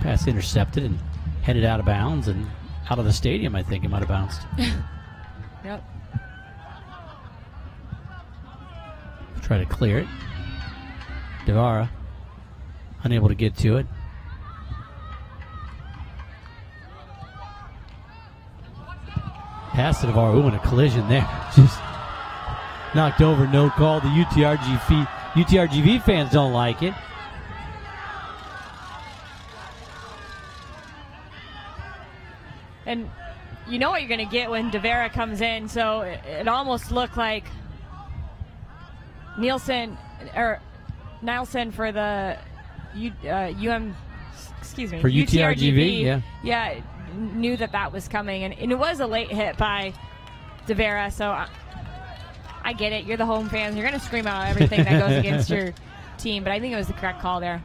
Pass intercepted and headed out of bounds and out of the stadium. I think it might have bounced. Yep. Try to clear it. Devara unable to get to it. Pass to Devara. Ooh, and a collision there. Just knocked over, no call. The UTRGV fans don't like it. And you know what you're going to get when DeVera comes in, so it almost looked like Nielsen for the UTRGV. Yeah, knew that was coming, and it was a late hit by DeVera. So I get it. You're the home fans. You're going to scream out everything that goes against your team, but I think it was the correct call there.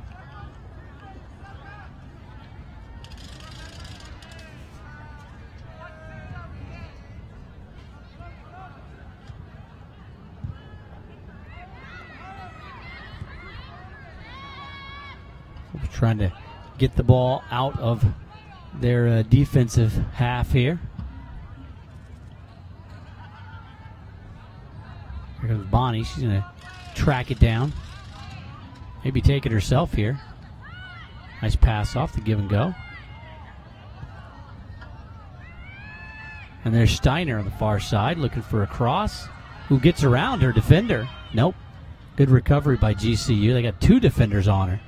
Trying to get the ball out of their defensive half here. Here comes Bonnie. She's going to track it down. Maybe take it herself here. Nice pass off the give and go. And there's Steiner on the far side looking for a cross. Who gets around her defender? Nope. Good recovery by GCU. They got 2 defenders on her.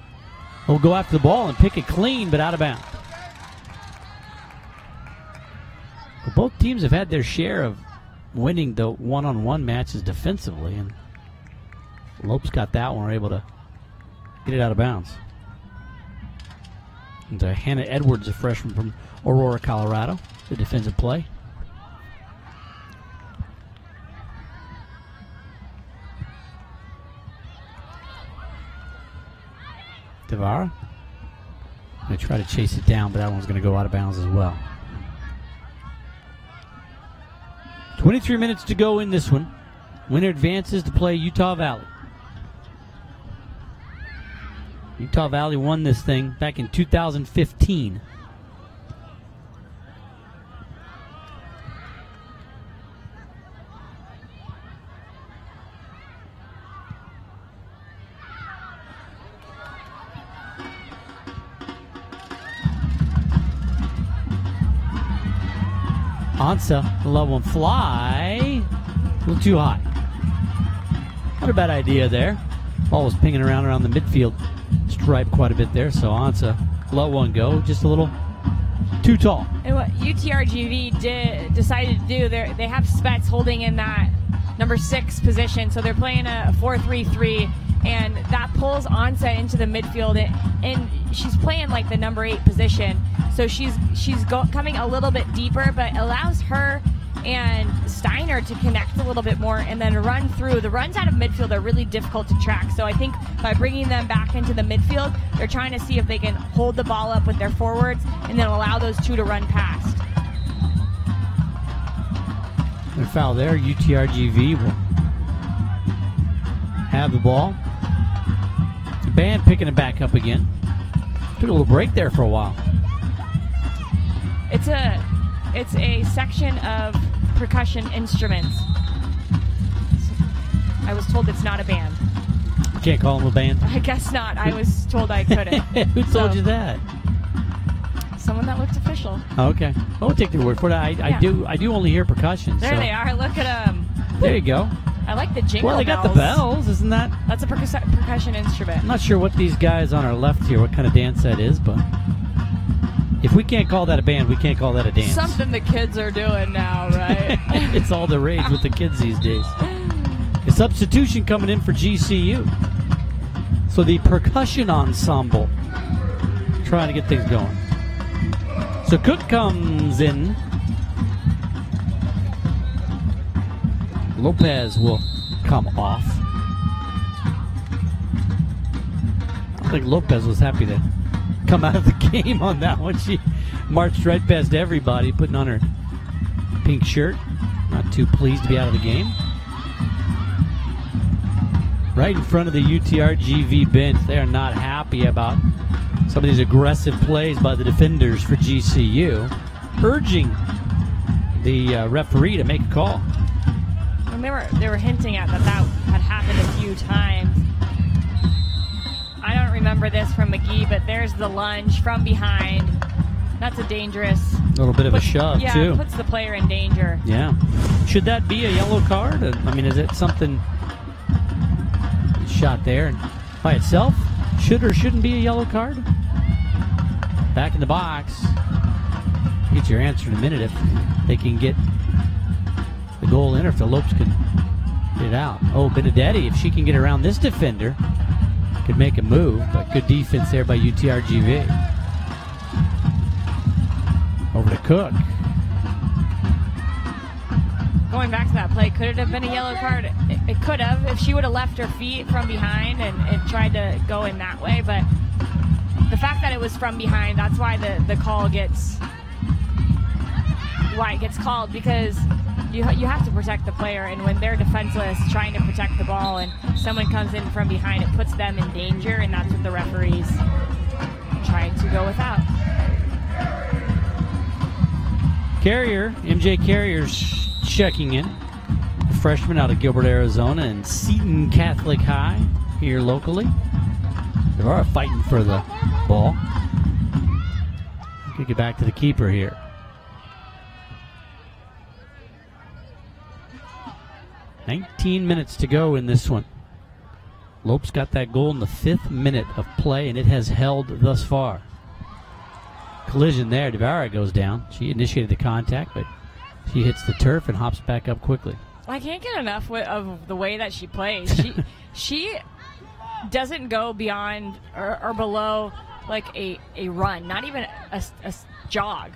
They'll go after the ball and pick it clean, but out of bounds. Well, both teams have had their share of winning the one-on-one matches defensively, and Lopes got that one. We're able to get it out of bounds. And Hannah Edwards, a freshman from Aurora, Colorado, the defensive play. Devara. Going to try to chase it down, but that one's going to go out of bounds as well. 23 minutes to go in this one. Winner advances to play Utah Valley. Utah Valley won this thing back in 2015. Ansa, the low one fly. A little too high. Not a bad idea there. Ball was pinging around the midfield stripe quite a bit there, so Ansa, low one go, just a little too tall. And what UTRGV decided to do, they have Spets holding in that number 6 position, so they're playing a 4-3-3, and that pulls Ansa into the midfield, and she's playing like the number 8 position. So she's coming a little bit deeper, but allows her and Steiner to connect a little bit more and then run through. The runs out of midfield are really difficult to track. So I think by bringing them back into the midfield, they're trying to see if they can hold the ball up with their forwards and then allow those 2 to run past. A foul there. UTRGV will have the ball. The band picking it back up again. Took a little break there for a while. It's a section of percussion instruments. I was told it's not a band. You can't call them a band? I guess not. I was told I couldn't. Who told you that? Someone that looked official. Okay. Well, we'll take their word for it. I do only hear percussion. There they are. Look at them. There you go. I like the jingle bells. Well, they got the bells, isn't that? That's a percussion instrument. I'm not sure what these guys on our left here, what kind of dance that is, but if we can't call that a band, we can't call that a dance. Something the kids are doing now, right? It's all the rage with the kids these days. A substitution coming in for GCU. So the percussion ensemble trying to get things going. So Cook comes in. Lopez will come off. I think Lopez was happy to come out of the game on that one. She marched right past everybody, putting on her pink shirt. Not too pleased to be out of the game. Right in front of the UTRGV bench. They are not happy about some of these aggressive plays by the defenders for GCU, urging the referee to make a call. And they were hinting at that had happened a few times. I don't remember this from McGee, but there's the lunge from behind. That's a dangerous. A little bit of a shove, too. Yeah, puts the player in danger. Yeah. Should that be a yellow card? I mean, is it something shot there and by itself? Should or shouldn't be a yellow card? Back in the box. Get your answer in a minute if they can get the goal in or if the Lopes can get it out. Oh, Benedetti, if she can get around this defender, could make a move, but good defense there by UTRGV. Over to Cook. Going back to that play, could it have been a yellow card? It could have if she would have left her feet from behind and tried to go in that way, but the fact that it was from behind, that's why the call gets, why it gets called, because you have to protect the player, and when they're defenseless trying to protect the ball and someone comes in from behind, it puts them in danger, and that's what the referee's trying to go without. Carrier, MJ Carrier's checking in. A freshman out of Gilbert, Arizona, and Seton Catholic High here locally. They are fighting for the ball. Kick it back to the keeper here. "19 minutes to go in this one. Lopes got that goal in the 5th minute of play, and it has held thus far. Collision there. Devara goes down. She initiated the contact, but she hits the turf and hops back up quickly. I can't get enough of the way that she plays. She doesn't go beyond or below like a run, not even a jog.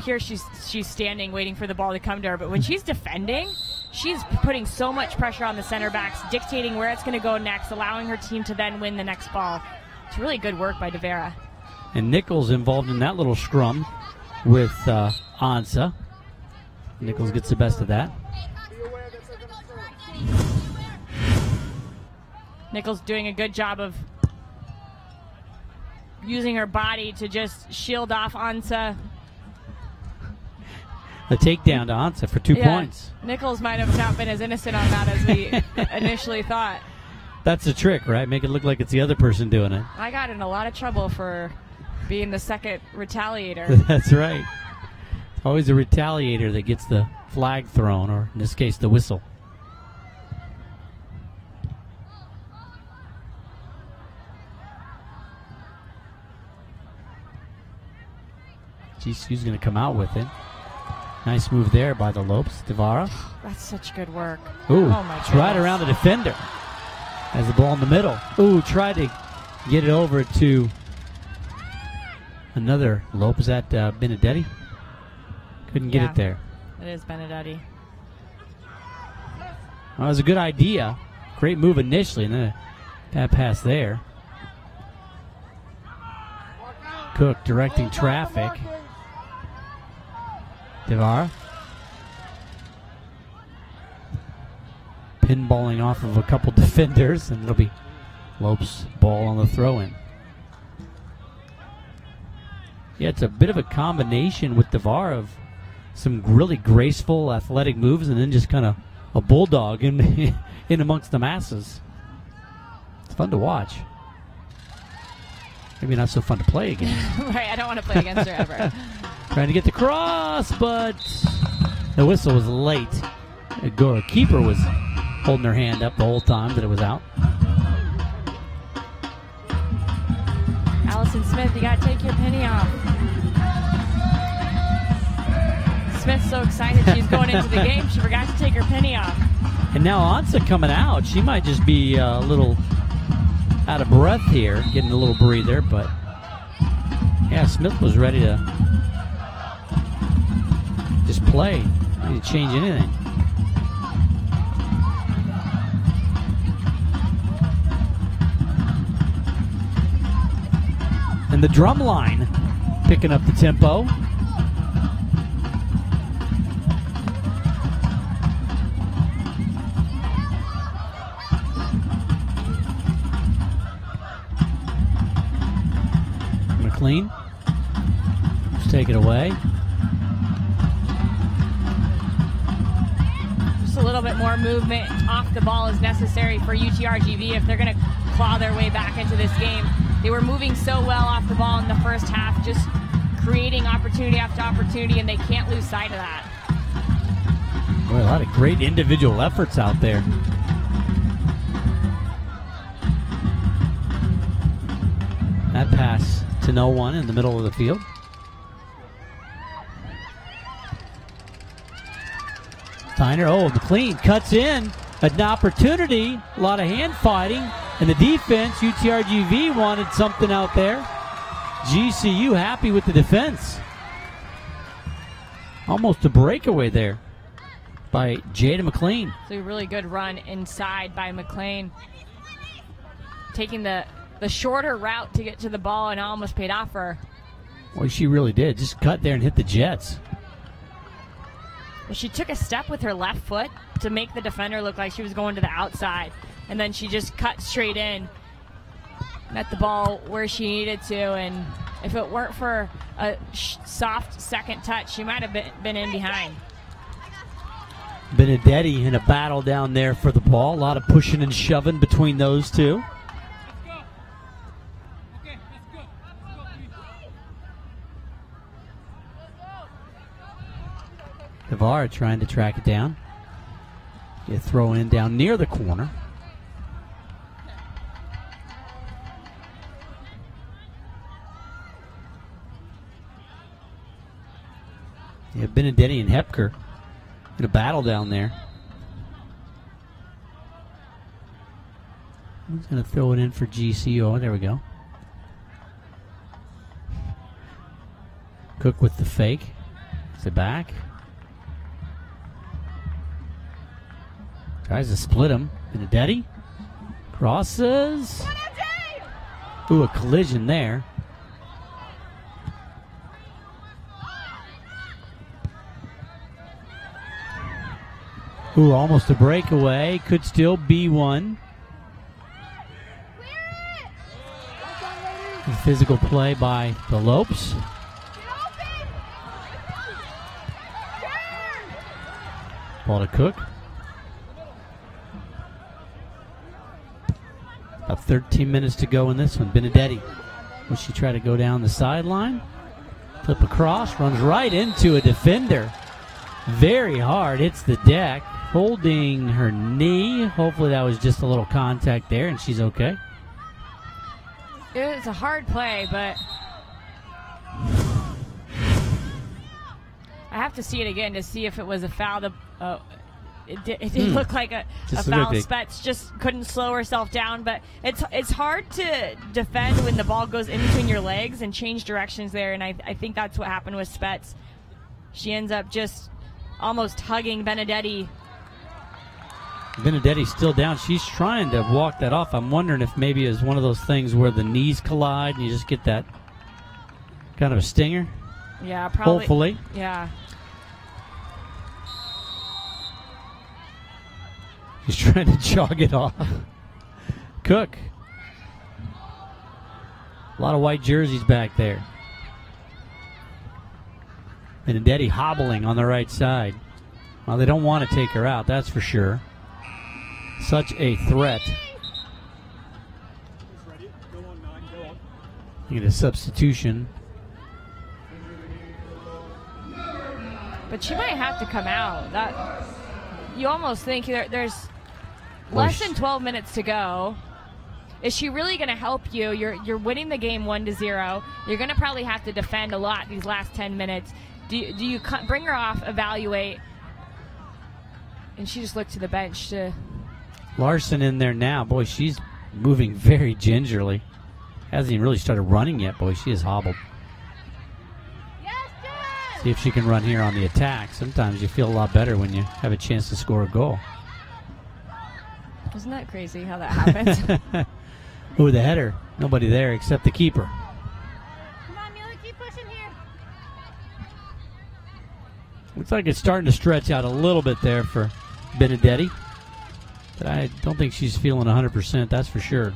Here she's standing waiting for the ball to come to her, but when she's defending, she's putting so much pressure on the center backs, dictating where it's going to go next, allowing her team to then win the next ball. It's really good work by Devera. And Nichols involved in that little scrum with Ansa. Nichols gets the best of that. Nichols doing a good job of using her body to just shield off Ansa. The takedown to Ansa for 2 points. Nichols might have not been as innocent on that as we initially thought. That's the trick, right? Make it look like it's the other person doing it. I got in a lot of trouble for being the second retaliator. That's right. Always a retaliator that gets the flag thrown, or in this case, the whistle. GCU's going to come out with it. Nice move there by the Lopes. Devara. That's such good work. Ooh, oh my it's right around the defender. Has the ball in the middle. Ooh, tried to get it over to another Lopes. Is that Benedetti? Couldn't get it there. It is Benedetti. Well, it was a good idea. Great move initially, and then a bad pass there. Cook directing traffic. Devara. Pinballing off of a couple defenders, and it'll be Lopes' ball on the throw-in. Yeah, it's a bit of a combination with Devara of some really graceful, athletic moves, and then just kind of a bulldog in amongst the masses. It's fun to watch. Maybe not so fun to play again. Right, I don't want to play against her ever. Trying to get the cross, but the whistle was late. The keeper was holding her hand up the whole time that it was out. Allison Smith, you got to take your penny off. Smith's so excited she's going into the game, she forgot to take her penny off. And now Ansa coming out. She might just be a little out of breath here, getting a little breather, but yeah, Smith was ready to just play. Didn't change anything. And the drum line picking up the tempo. McLean, let's take it away. Just a little bit more movement off the ball is necessary for UTRGV if they're going to claw their way back into this game. They were moving so well off the ball in the first half, just creating opportunity after opportunity, and they can't lose sight of that. Boy, a lot of great individual efforts out there. That pass to no one in the middle of the field. Steiner, McLean cuts in. An opportunity, a lot of hand fighting, and the defense, UTRGV wanted something out there. GCU happy with the defense. Almost a breakaway there by Jada McLean. So a really good run inside by McLean. Taking the shorter route to get to the ball, and almost paid off for her. Well, she really did. Just cut there and hit the Jets. Well, she took a step with her left foot to make the defender look like she was going to the outside. And then she just cut straight in, met the ball where she needed to. And if it weren't for a soft second touch, she might have been in behind. Benedetti in a battle down there for the ball. A lot of pushing and shoving between those two. Navarre trying to track it down. You throw in down near the corner. You have Benedetti and Hepker in a battle down there. He's going to throw it in for GCU. Oh, there we go. Cook with the fake. Is it back? Tries to split him. Benedetti crosses. Ooh, a collision there. Ooh, almost a breakaway. Could still be one. A physical play by the Lopes. Ball to Cook. About 13 minutes to go in this one. Benedetti. Will she try to go down the sideline? Flip across, runs right into a defender. Very hard, hits the deck, holding her knee. Hopefully that was just a little contact there and she's okay. It was a hard play, but I have to see it again to see if it was a foul. It did look like a foul. Spets just couldn't slow herself down, but it's hard to defend when the ball goes in between your legs and change directions there, and I think that's what happened with Spets. She ends up just almost hugging Benedetti. Benedetti's still down. She's trying to walk that off. I'm wondering if maybe it's one of those things where the knees collide and you just get that kind of a stinger. Yeah, probably. Hopefully. Yeah. He's trying to jog it off. Cook. A lot of white jerseys back there. Benedetti hobbling on the right side. Well, they don't want to take her out, that's for sure. Such a threat. You get a substitution. But she might have to come out. That you almost think there's less than 12 minutes to go. Is she really going to help you? You're winning the game 1-0. You're going to probably have to defend a lot these last 10 minutes. Do you bring her off, evaluate, and she just looked to the bench to... Larson in there now. Boy, she's moving very gingerly. Hasn't even really started running yet. Boy, she is hobbled. See if she can run here on the attack. Sometimes you feel a lot better when you have a chance to score a goal. Isn't that crazy how that happens? Ooh, the header. Nobody there except the keeper. Come on, Mila, keep pushing here. Looks like it's starting to stretch out a little bit there for Benedetti. But I don't think she's feeling 100%, that's for sure.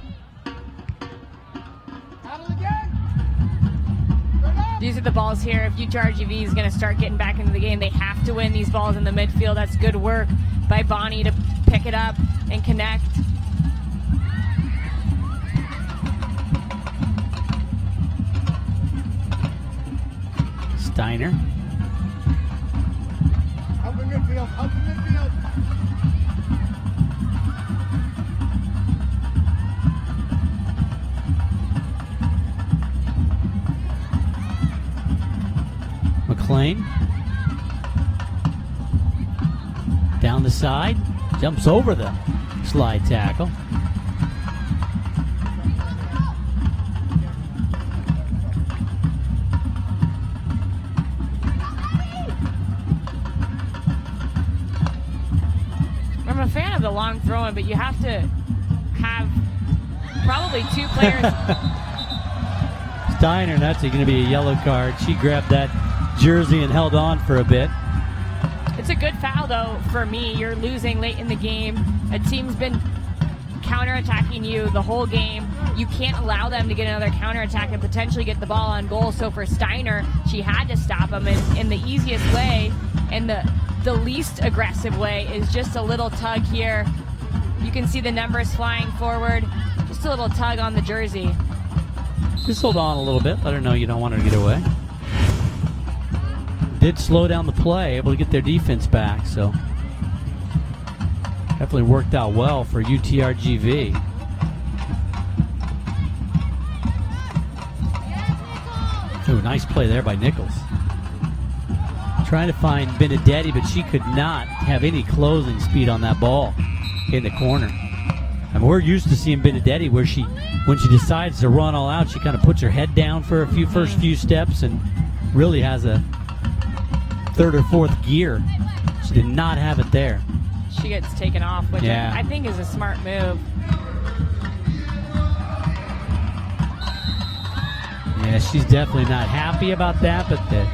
These are the balls here. If UTRGV is going to start getting back into the game, they have to win these balls in the midfield. That's good work by Bonnie to pick it up and connect. Steiner. Up in midfield, up in midfield. McLean. side, jumps over the slide tackle. I'm a fan of the long throw-in, but you have to have probably 2 players. Steiner, that's going to be a yellow card. She grabbed that jersey and held on for a bit. It's a good foul, though, for me. You're losing late in the game. A team's been counterattacking you the whole game. You can't allow them to get another counterattack and potentially get the ball on goal. So for Steiner, she had to stop them in the easiest way, and the least aggressive way is just a little tug here. You can see the numbers flying forward. Just a little tug on the jersey. Just hold on a little bit. Let her know you don't want her to get away. Did slow down the play, able to get their defense back, so definitely worked out well for UTRGV. Ooh, nice play there by Nichols. Trying to find Benedetti, but she could not have any closing speed on that ball in the corner. And we're used to seeing Benedetti where when she decides to run all out, she kind of puts her head down for a first few steps and really has a 3rd or 4th gear. She did not have it there. She gets taken off, which I think is a smart move. Yeah, she's definitely not happy about that, but the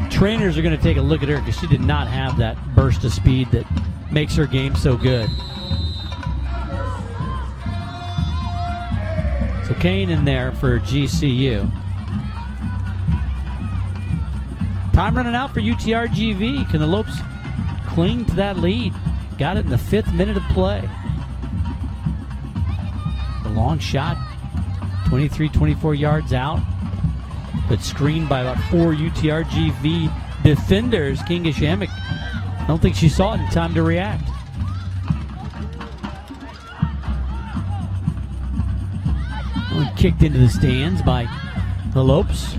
trainers are going to take a look at her because she did not have that burst of speed that makes her game so good. So Kane in there for GCU. Time running out for UTRGV. Can the Lopes cling to that lead? Got it in the 5th minute of play. The long shot, 23-24 yards out, but screened by about 4 UTRGV defenders. Kinga Shamik, I don't think she saw it in time to react. Kicked into the stands by the Lopes.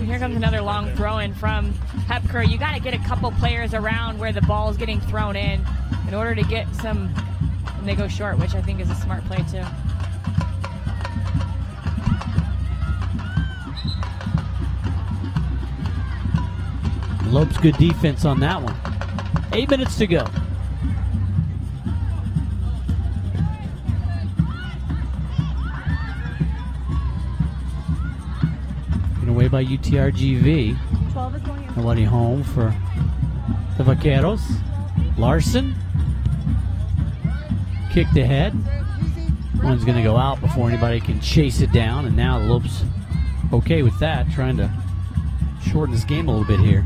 Here comes another long throw-in from Hepker. You got to get a couple players around where the ball is getting thrown in order to get some, and they go short, which I think is a smart play too. Lopes good defense on that one. 8 minutes to go. Away by UTRGV. Nobody home for the Vaqueros. Larson kicked ahead. One's going to go out before anybody can chase it down, and now the Lopes okay with that, trying to shorten this game a little bit here.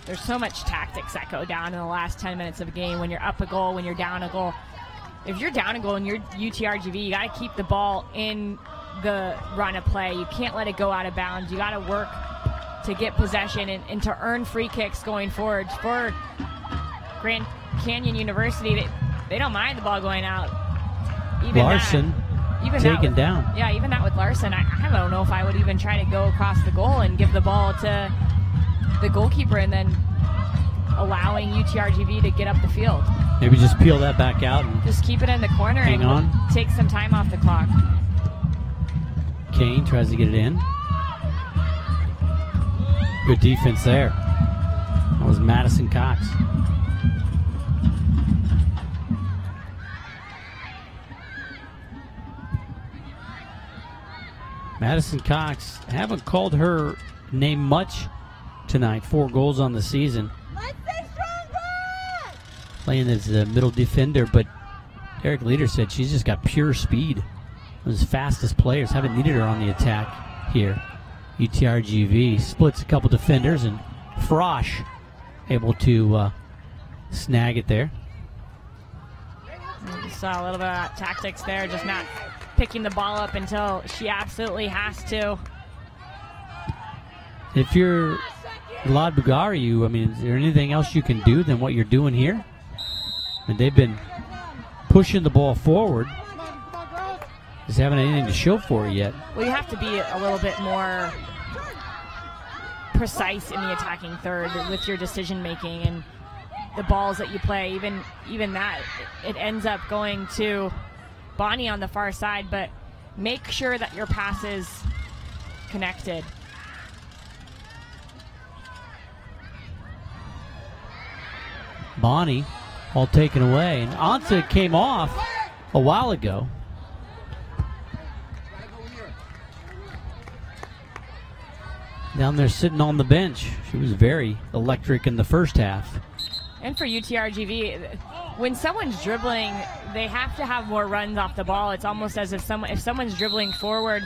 There's so much tactics that go down in the last 10 minutes of a game when you're up a goal, when you're down a goal. If you're down a goal and you're UTRGV, you got to keep the ball in the run of play. You can't let it go out of bounds. You got to work to get possession and to earn free kicks going forward. For Grand Canyon University, they don't mind the ball going out. Even Larson taken down. Yeah, even that with Larson, I don't know if I would even try to go across the goal and give the ball to the goalkeeper and then allowing UTRGV to get up the field. Maybe just peel that back out and just keep it in the corner and take some time off the clock. Kane tries to get it in. Good defense there. That was Madison Cox. Madison Cox, haven't called her name much tonight. 4 goals on the season. Playing as a middle defender, but Eric Leader said she's just got pure speed. Those fastest players haven't needed her on the attack here. UTRGV splits a couple defenders, and Frosch able to snag it there. You saw a little bit of tactics there, just not picking the ball up until she absolutely has to. If you're Lad Bugariu, I mean, is there anything else you can do than what you're doing here? And they've been pushing the ball forward. Just haven't anything to show for it yet. Well, you have to be a little bit more precise in the attacking third with your decision making and the balls that you play. Even that, it ends up going to Bonnie on the far side, but make sure that your pass is connected. Bonnie all taken away, and Ansa came off a while ago. Down there sitting on the bench. She was very electric in the first half. And for UTRGV, when someone's dribbling, they have to have more runs off the ball. It's almost as if someone's dribbling forward,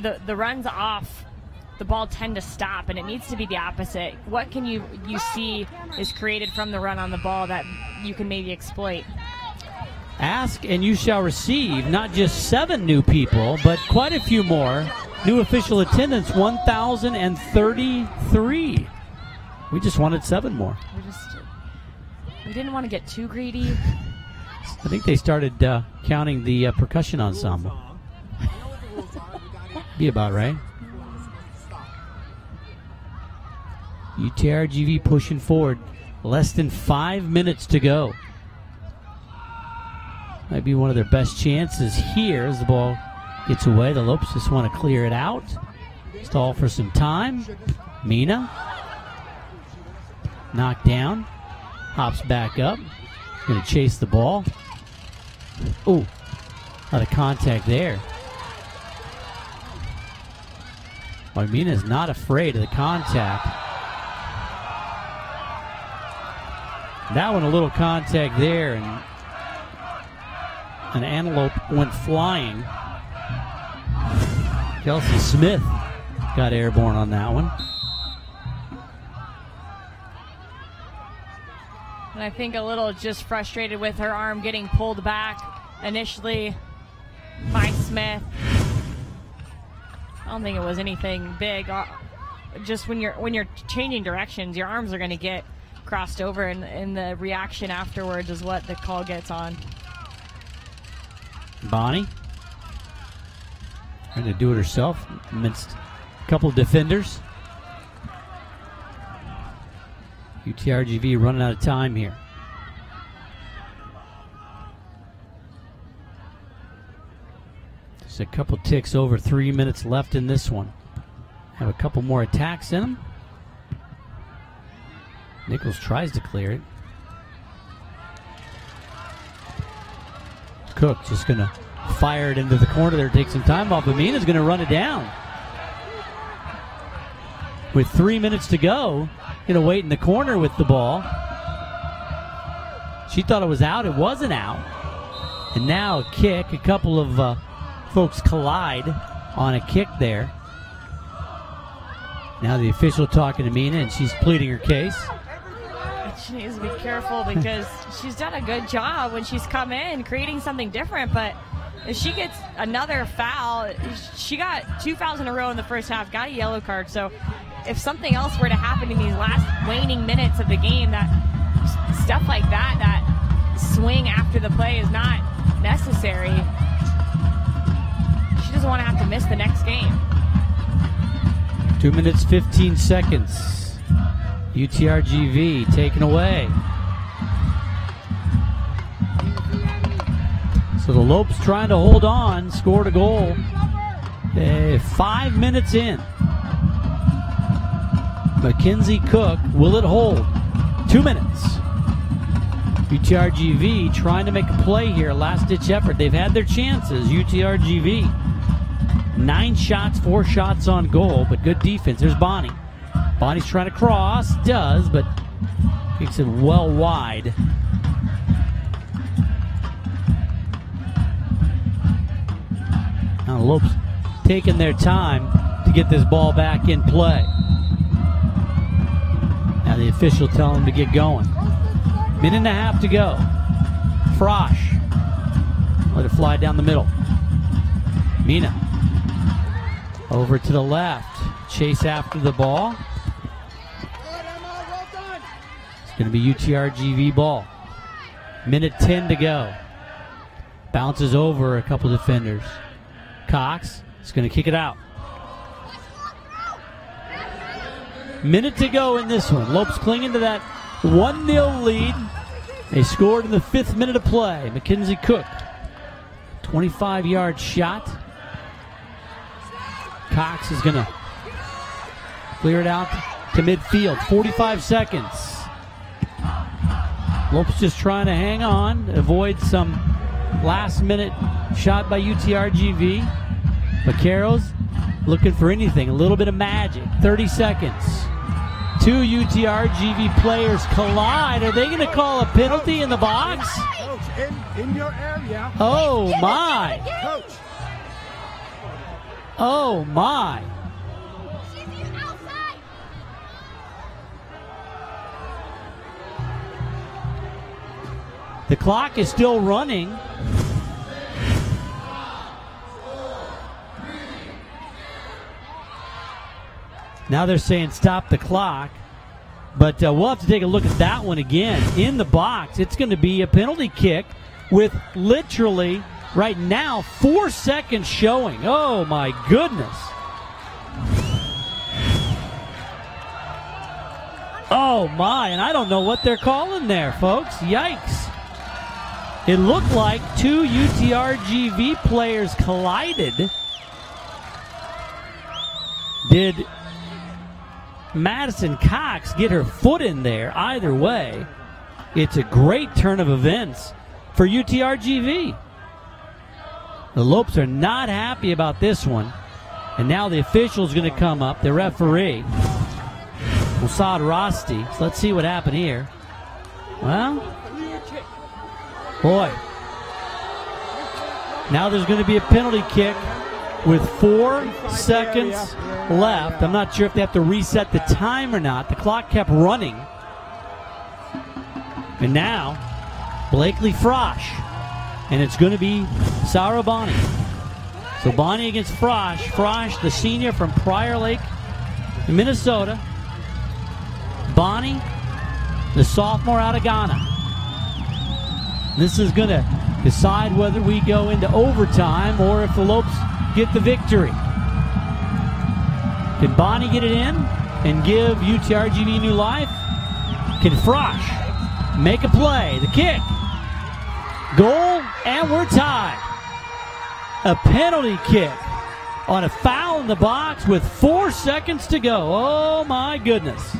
the runs off the ball tend to stop, and it needs to be the opposite. What can you see is created from the run on the ball that you can maybe exploit? Ask and you shall receive. Not just 7 new people, but quite a few more. New official attendance, 1,033. We just wanted 7 more. We didn't want to get too greedy. I think they started counting the percussion ensemble. Be about right. UTRGV pushing forward. Less than 5 minutes to go. Might be one of their best chances here as the ball gets away. The Lopes just want to clear it out. Stall for some time. Mina. Knocked down. Hops back up. Going to chase the ball. Ooh. A lot of contact there. Well, Mina's not afraid of the contact. That one, a little contact there, and an antelope went flying. Kelsey Smith got airborne on that one. And I think a little just frustrated with her arm getting pulled back initially by Smith. I don't think it was anything big. Just when you're changing directions, your arms are going to get crossed over, and the reaction afterwards is what the call gets on. Bonnie trying to do it herself amidst a couple of defenders. UTRGV running out of time here. Just a couple ticks over, 3 minutes left in this one. Have a couple more attacks in them. Nichols tries to clear it. Cook just going to fire it into the corner there, take some time off. Amina's going to run it down. With 3 minutes to go, going to wait in the corner with the ball. She thought it was out. It wasn't out. And now a kick. A couple of folks collide on a kick there. Now the official talking to Mina, and she's pleading her case. She needs to be careful because she's done a good job when she's come in creating something different, but if she gets another foul, she got 2 fouls in a row in the first half, got a yellow card. So if something else were to happen in these last waning minutes of the game, that stuff like that swing after the play is not necessary. She doesn't want to have to miss the next game. 2 minutes, 15 seconds. UTRGV taken away. So the Lopes trying to hold on, scored a goal. 5 minutes in. Mackenzie Cook, will it hold? 2 minutes. UTRGV trying to make a play here, last-ditch effort. They've had their chances, UTRGV. 9 shots, 4 shots on goal, but good defense. There's Bonnie. Bonnie's trying to cross, does, but kicks it well wide. Now the Lopes taking their time to get this ball back in play. Now the official telling them to get going. Minute and a half to go. Frosch. Let it fly down the middle. Mina. Over to the left. Chase after the ball. It's going to be UTRGV ball. Minute 10 to go. Bounces over a couple defenders. Cox is going to kick it out. Minute to go in this one. Lopes clinging to that 1-0 lead. They scored in the 5th minute of play. Mackenzie Cook, 25-yard shot. Cox is going to clear it out to midfield. 45 seconds. Lopes just trying to hang on, avoid some last-minute shot by UTRGV. Vaqueros looking for anything, a little bit of magic. 30 seconds. 2 UTRGV players collide. Are they going to call a penalty in the box? Coach, in your area. Oh, my. Coach. Oh, my. The clock is still running. Now they're saying stop the clock. But we'll have to take a look at that one again. In the box, it's going to be a penalty kick with literally, right now, 4 seconds showing. Oh, my goodness. Oh, my. And I don't know what they're calling there, folks. Yikes. It looked like 2 UTRGV players collided. Did Madison Cox get her foot in there? Either way, it's a great turn of events for UTRGV. The Lopes are not happy about this one. And now the official's going to come up, the referee, Mossad Rosti. So let's see what happened here. Well, boy. Now there's going to be a penalty kick with 4 seconds left. I'm not sure if they have to reset the time or not. The clock kept running. And now, Blakely Frosch. And it's going to be Sarah Bonnie. So Bonnie against Frosch. Frosch, the senior from Prior Lake, Minnesota. Bonnie, the sophomore out of Ghana. This is going to decide whether we go into overtime or if the Lopes get the victory. Can Bonnie get it in and give UTRGV new life? Can Frosch make a play? The kick. Goal, and we're tied. A penalty kick on a foul in the box with 4 seconds to go. Oh, my goodness.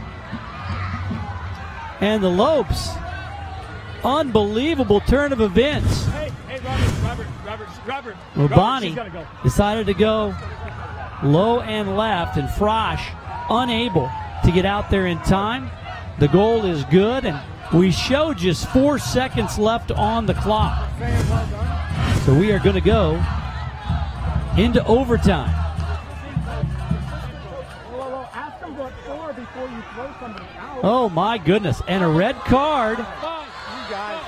And the Lopes, unbelievable turn of events. Hey, Robert. Well, Bonnie decided to go low and left, and Frosch unable to get out there in time. The goal is good, and we show just 4 seconds left on the clock. So we are going to go into overtime. Ask them what for before you throw somebody out. Oh, my goodness. And a red card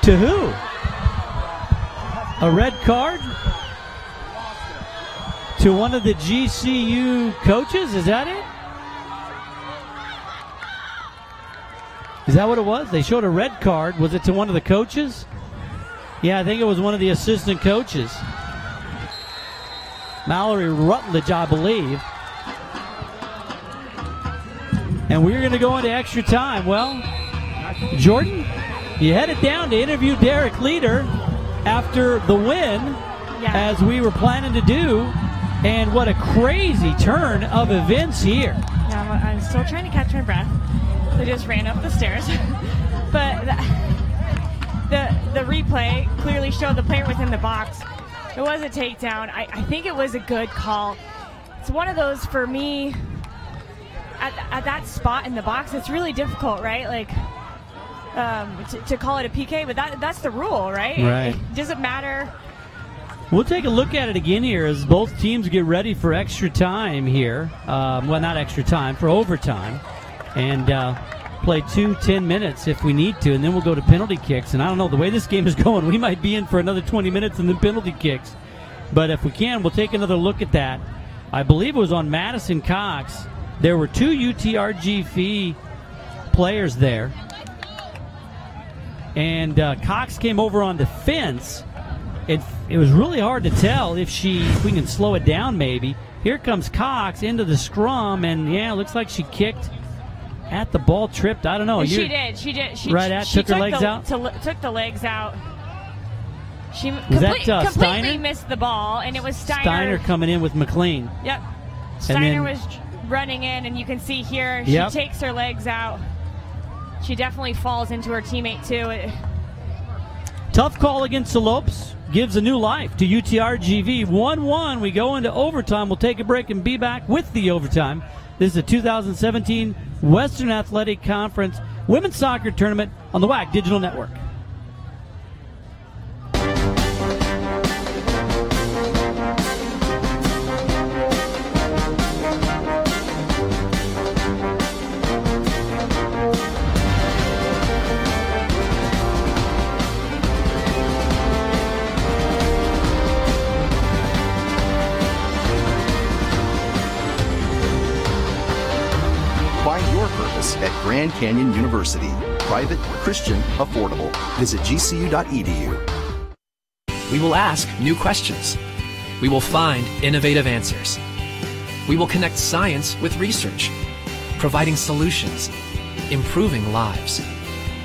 to who? A red card to one of the GCU coaches? Is that it? Is that what it was? They showed a red card. Was it to one of the coaches? Yeah, I think it was one of the assistant coaches. Mallory Rutledge, I believe. And we're going to go into extra time. Well, Jordan, you headed down to interview Derek Leader after the win, as we were planning to do. And what a crazy turn of events here. Yeah, I'm still trying to catch my breath. They just ran up the stairs. But the replay clearly showed the player within the box. It was a takedown. I think it was a good call. It's one of those, for me, at that spot in the box, it's really difficult, right? Like, to call it a PK, but that's the rule, right? Right. It doesn't matter. We'll take a look at it again here as both teams get ready for extra time here. Well, not extra time, for overtime. And play 10 minutes if we need to, and then we'll go to penalty kicks. And I don't know, the way this game is going, we might be in for another 20 minutes and then penalty kicks. But if we can, we'll take another look at that. I believe it was on Madison Cox. There were 2 UTRGV players there. And Cox came over on defense. It was really hard to tell if we can slow it down maybe. Here comes Cox into the scrum, and yeah, it looks like she kicked at the ball tripped. I don't know. She did. She took her legs out? Took the legs out. She Steiner? completely missed the ball, and it was Steiner coming in with McLean. Yep. Steiner was running in, and you can see here she takes her legs out. She definitely falls into her teammate, too. Tough call against the Lopes. Gives a new life to UTRGV. 1-1. We go into overtime. We'll take a break and be back with the overtime. This is the 2017 Western Athletic Conference Women's Soccer Tournament on the WAC Digital Network. At Grand Canyon University. Private, Christian, affordable. Visit gcu.edu. We will ask new questions. We will find innovative answers. We will connect science with research, providing solutions, improving lives.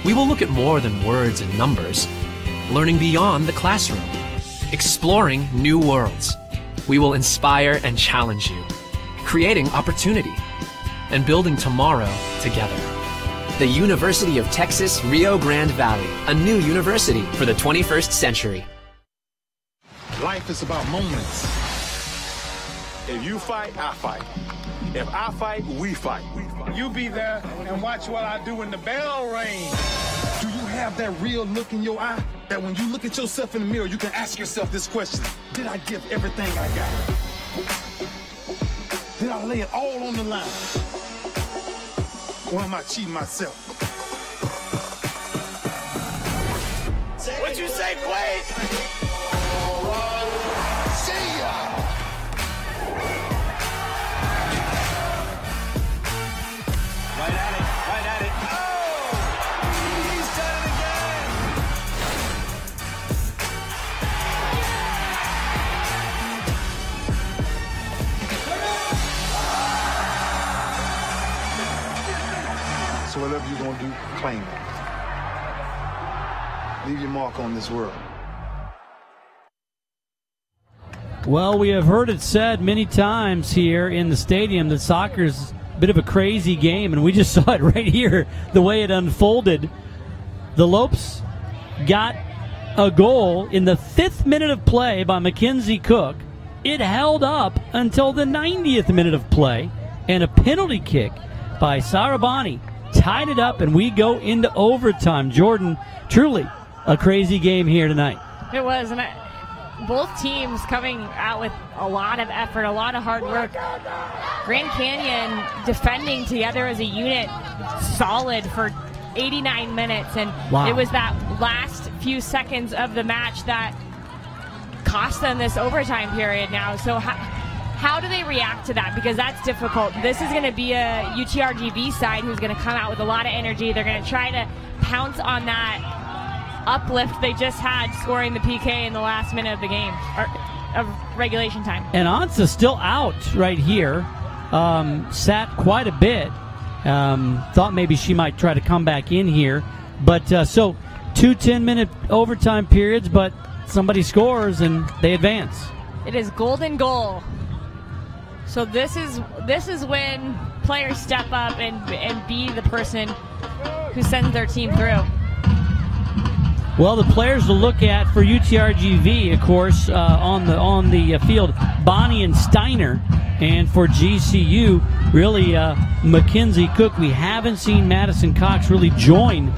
We will look at more than words and numbers, learning beyond the classroom, exploring new worlds. We will inspire and challenge you, creating opportunity, and building tomorrow together. The University of Texas Rio Grande Valley, a new university for the 21st century. Life is about moments. If you fight, I fight. If I fight, we fight. You be there and watch what I do when the bell rings. Do you have that real look in your eye that when you look at yourself in the mirror, you can ask yourself this question: did I give everything I got? Did I lay it all on the line? Or am I cheating myself? What you say, Quade? See ya! Right at it, right at it. Oh! He's done it again! So whatever you're gonna do, claim it. Leave your mark on this world. Well, we have heard it said many times here in the stadium that soccer's a bit of a crazy game, and we just saw it right here, the way it unfolded. The Lopes got a goal in the 5th minute of play by Mackenzie Cook. It held up until the 90th minute of play, and a penalty kick by Sarabani tied it up, and we go into overtime. Jordan, truly a crazy game here tonight. It was, and both teams coming out with a lot of effort, a lot of hard work. Grand Canyon defending together as a unit, solid for 89 minutes, and it was that last few seconds of the match that cost them this overtime period now. So how do they react to that? Because that's difficult. This is going to be a UTRGV side who's going to come out with a lot of energy. They're going to try to pounce on that uplift they just had, scoring the PK in the last minute of the game, or of regulation time. And Ansa's still out right here. Sat quite a bit. Thought maybe she might try to come back in here. But so 2 10-minute overtime periods, but somebody scores and they advance. It is golden goal. So this is when players step up and be the person who sends their team through. Well, the players to look at for UTRGV, of course, on the field, Bonnie and Steiner, and for GCU, really Mackenzie Cook. We haven't seen Madison Cox really join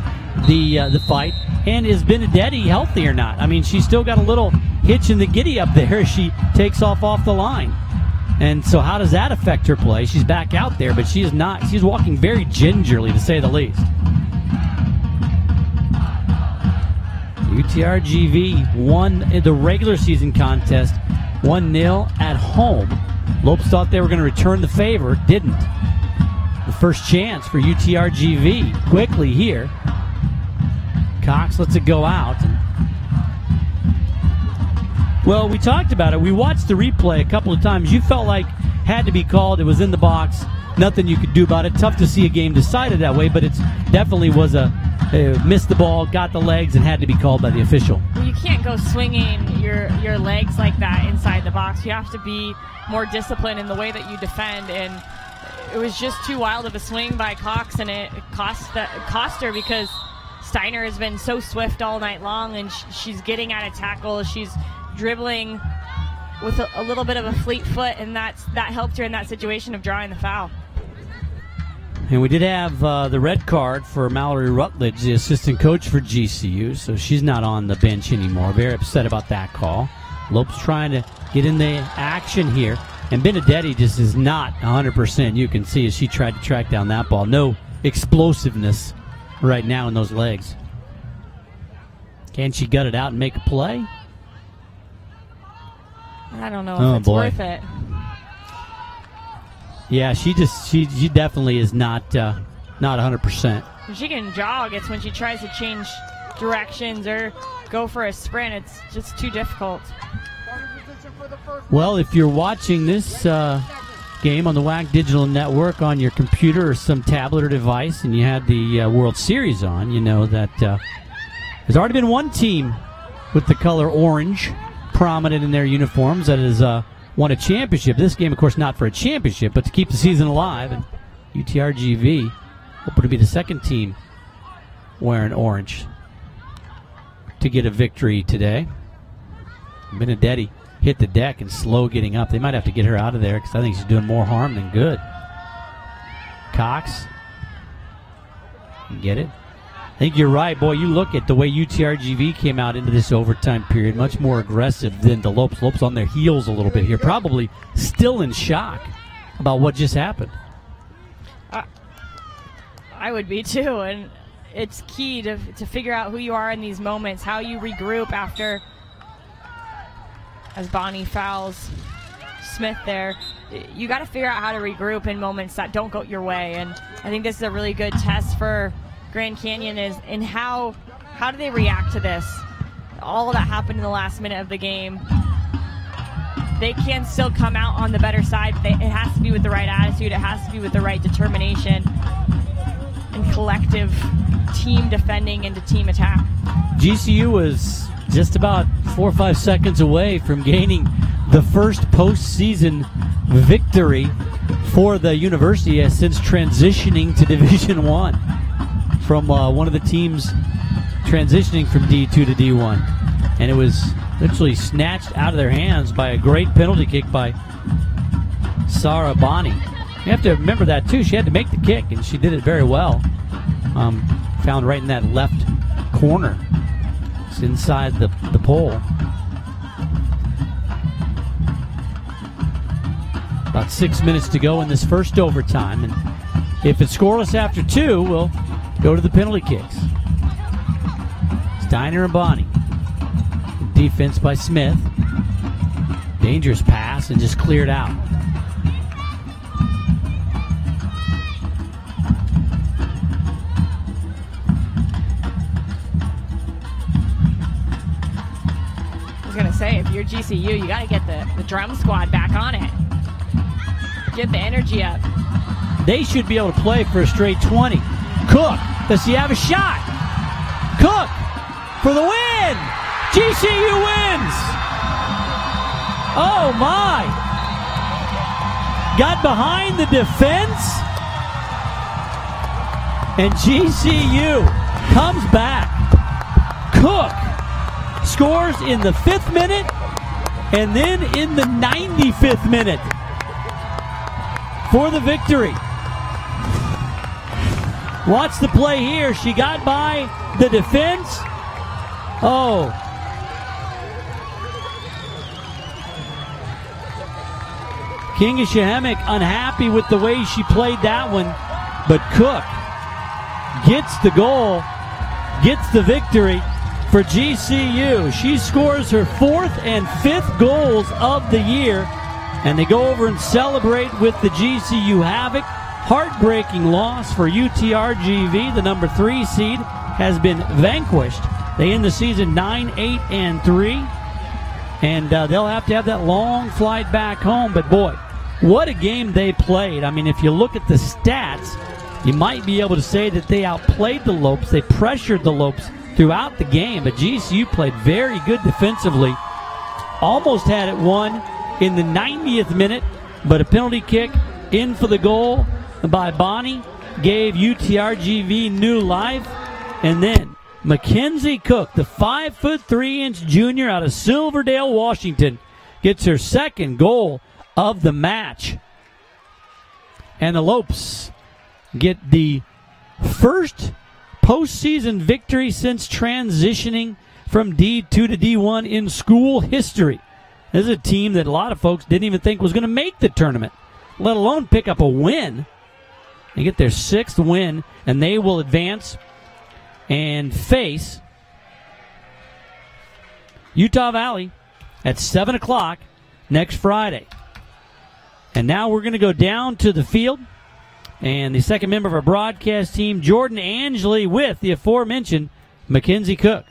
the fight. And is Benedetti healthy or not? I mean, she's still got a little hitch in the giddy up there as she takes off the line. And so how does that affect her play? She's back out there, but she is not. She's walking very gingerly, to say the least. UTRGV won the regular season contest 1-0 at home. Lopes thought they were going to return the favor. Didn't. The first chance for UTRGV quickly here. Cox lets it go out. Well, we talked about it. We watched the replay a couple of times. You felt like had to be called. It was in the box. nothing you could do about it. Tough to see a game decided that way, but it's definitely was missed the ball, got the legs, and had to be called by the official. Well, you can't go swinging your legs like that inside the box. You have to be more disciplined in the way that you defend, and it was just too wild of a swing by Cox, and it cost her because Steiner has been so swift all night long, and she's getting out of tackle. She's dribbling with a little bit of a fleet foot, and that helped her in that situation of drawing the foul. And we did have the red card for Mallory Rutledge, the assistant coach for GCU, so she's not on the bench anymore. Very upset about that call. Lopes trying to get in the action here, and Benedetti just is not 100%. You can see as she tried to track down that ball. No explosiveness right now in those legs. Can she gut it out and make a play? I don't know if it's worth it. Yeah, she definitely is not 100%. If she can jog, it's when she tries to change directions or go for a sprint. It's just too difficult. Well, if you're watching this game on the WAC Digital Network on your computer or some tablet or device, and you had the World Series on, you know that there's already been one team with the color orange prominent in their uniforms that has won a championship. This game, of course, not for a championship, but to keep the season alive. And UTRGV hoping to be the second team wearing orange to get a victory today. Benedetti hit the deck and slow getting up. They might have to get her out of there because I think she's doing more harm than good. Cox. You get it? I think you're right, boy. You look at the way UTRGV came out into this overtime period, much more aggressive than the Lopes. Lopes on their heels a little bit here, probably still in shock about what just happened. I would be too, and it's key to figure out who you are in these moments, how you regroup after, as Bonnie fouls Smith there. You got to figure out how to regroup in moments that don't go your way, and I think this is a really good test for Grand Canyon is in how do they react to this? All that happened in the last minute of the game. They can still come out on the better side, but it has to be with the right attitude. It has to be with the right determination and collective team defending into team attack. GCU was just about 4 or 5 seconds away from gaining the first postseason victory for the university since transitioning to Division I. From one of the teams transitioning from D2 to D1. And it was literally snatched out of their hands by a great penalty kick by Sarah Bonnie. You have to remember that, too. She had to make the kick, and she did it very well. Found right in that left corner. It's inside the pole. About 6 minutes to go in this first overtime. And if it's scoreless after 2, we'll go to the penalty kicks. Steiner and Bonnie. Defense by Smith. Dangerous pass and just cleared out. I was going to say, if you're GCU, you got to get the drum squad back on it. Get the energy up. They should be able to play for a straight 20. Cook, does he have a shot? Cook for the win! GCU wins! Oh my! Got behind the defense, and GCU comes back. Cook scores in the 5th minute, and then in the 95th minute for the victory. Watch the play here. She got by the defense. Oh. Kinga Shahemick unhappy with the way she played that one. But Cook gets the goal, gets the victory for GCU. She scores her 4th and 5th goals of the year. And they go over and celebrate with the GCU Havoc. Heartbreaking loss for UTRGV. The number 3 seed has been vanquished. They end the season 9-8-3. And they'll have to have that long flight back home. But boy, what a game they played. I mean, if you look at the stats, you might be able to say that they outplayed the Lopes. They pressured the Lopes throughout the game, but GCU played very good defensively. Almost had it won in the 90th minute, but a penalty kick in for the goal by Bonnie gave UTRGV new life. And then Mackenzie Cook, the 5'3" junior out of Silverdale, Washington, gets her second goal of the match. And the Lopes get the first postseason victory since transitioning from D2 to D1 in school history. This is a team that a lot of folks didn't even think was going to make the tournament, let alone pick up a win. They get their 6th win, and they will advance and face Utah Valley at 7 o'clock next Friday. And now we're going to go down to the field. And the second member of our broadcast team, Jordan Angeli, with the aforementioned Mackenzie Cook.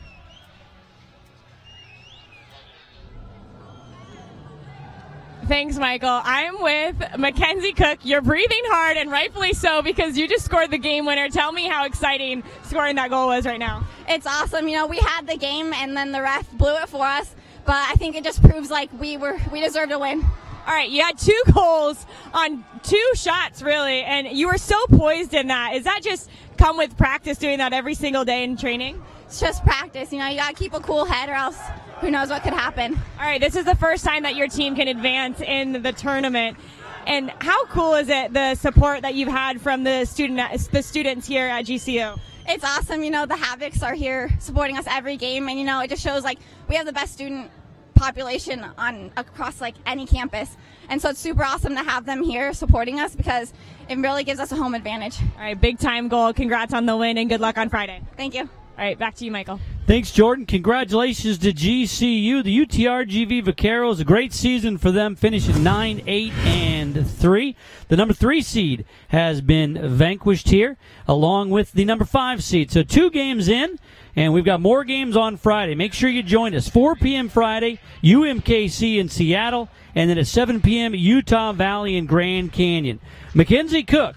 Thanks, Michael. I'm with Mackenzie Cook. You're breathing hard, and rightfully so, because you just scored the game winner. Tell me how exciting scoring that goal was right now. It's awesome. You know, we had the game, and then the ref blew it for us. But I think it just proves like we deserved a win. All right, you had 2 goals on 2 shots, really, and you were so poised in that. Is that just come with practice, doing that every single day in training? It's just practice. You know, you got to keep a cool head, or else who knows what could happen. All right, this is the first time that your team can advance in the tournament. And how cool is it, the support that you've had from the students here at GCU? It's awesome. You know, the Havocs are here supporting us every game, and, you know, it just shows, like, we have the best student population across like any campus, and so it's super awesome to have them here supporting us because it really gives us a home advantage. All right, big time goal. Congrats on the win, and good luck on Friday. Thank you. All right, back to you, Michael. Thanks, Jordan. Congratulations to GCU. The UTRGV Vaqueros, a great season for them, finishing 9-8-3. The number 3 seed has been vanquished here, along with the number 5 seed. So 2 games in, and we've got more games on Friday. Make sure you join us. 4 p.m. Friday, UMKC in Seattle, and then at 7 p.m., Utah Valley and Grand Canyon. Mackenzie Cook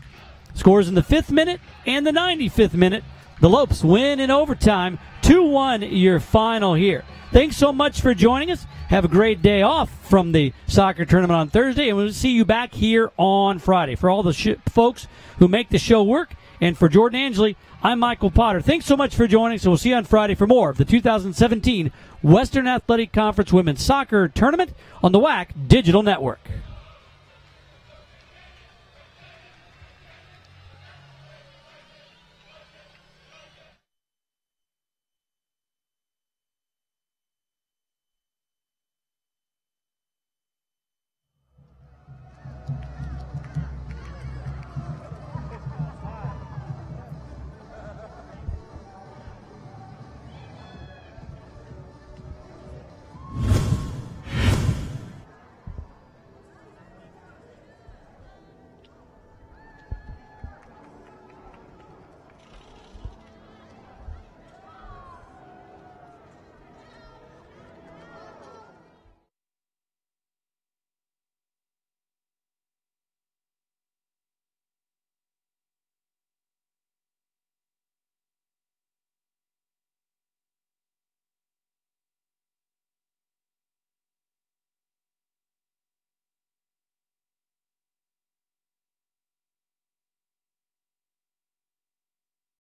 scores in the 5th minute and the 95th minute. The Lopes win in overtime, 2-1 your final here. Thanks so much for joining us. Have a great day off from the soccer tournament on Thursday, and we'll see you back here on Friday. For all the folks who make the show work, and for Jordan Angeli, I'm Michael Potter. Thanks so much for joining us. We'll see you on Friday for more of the 2017 Western Athletic Conference Women's Soccer Tournament on the WAC Digital Network.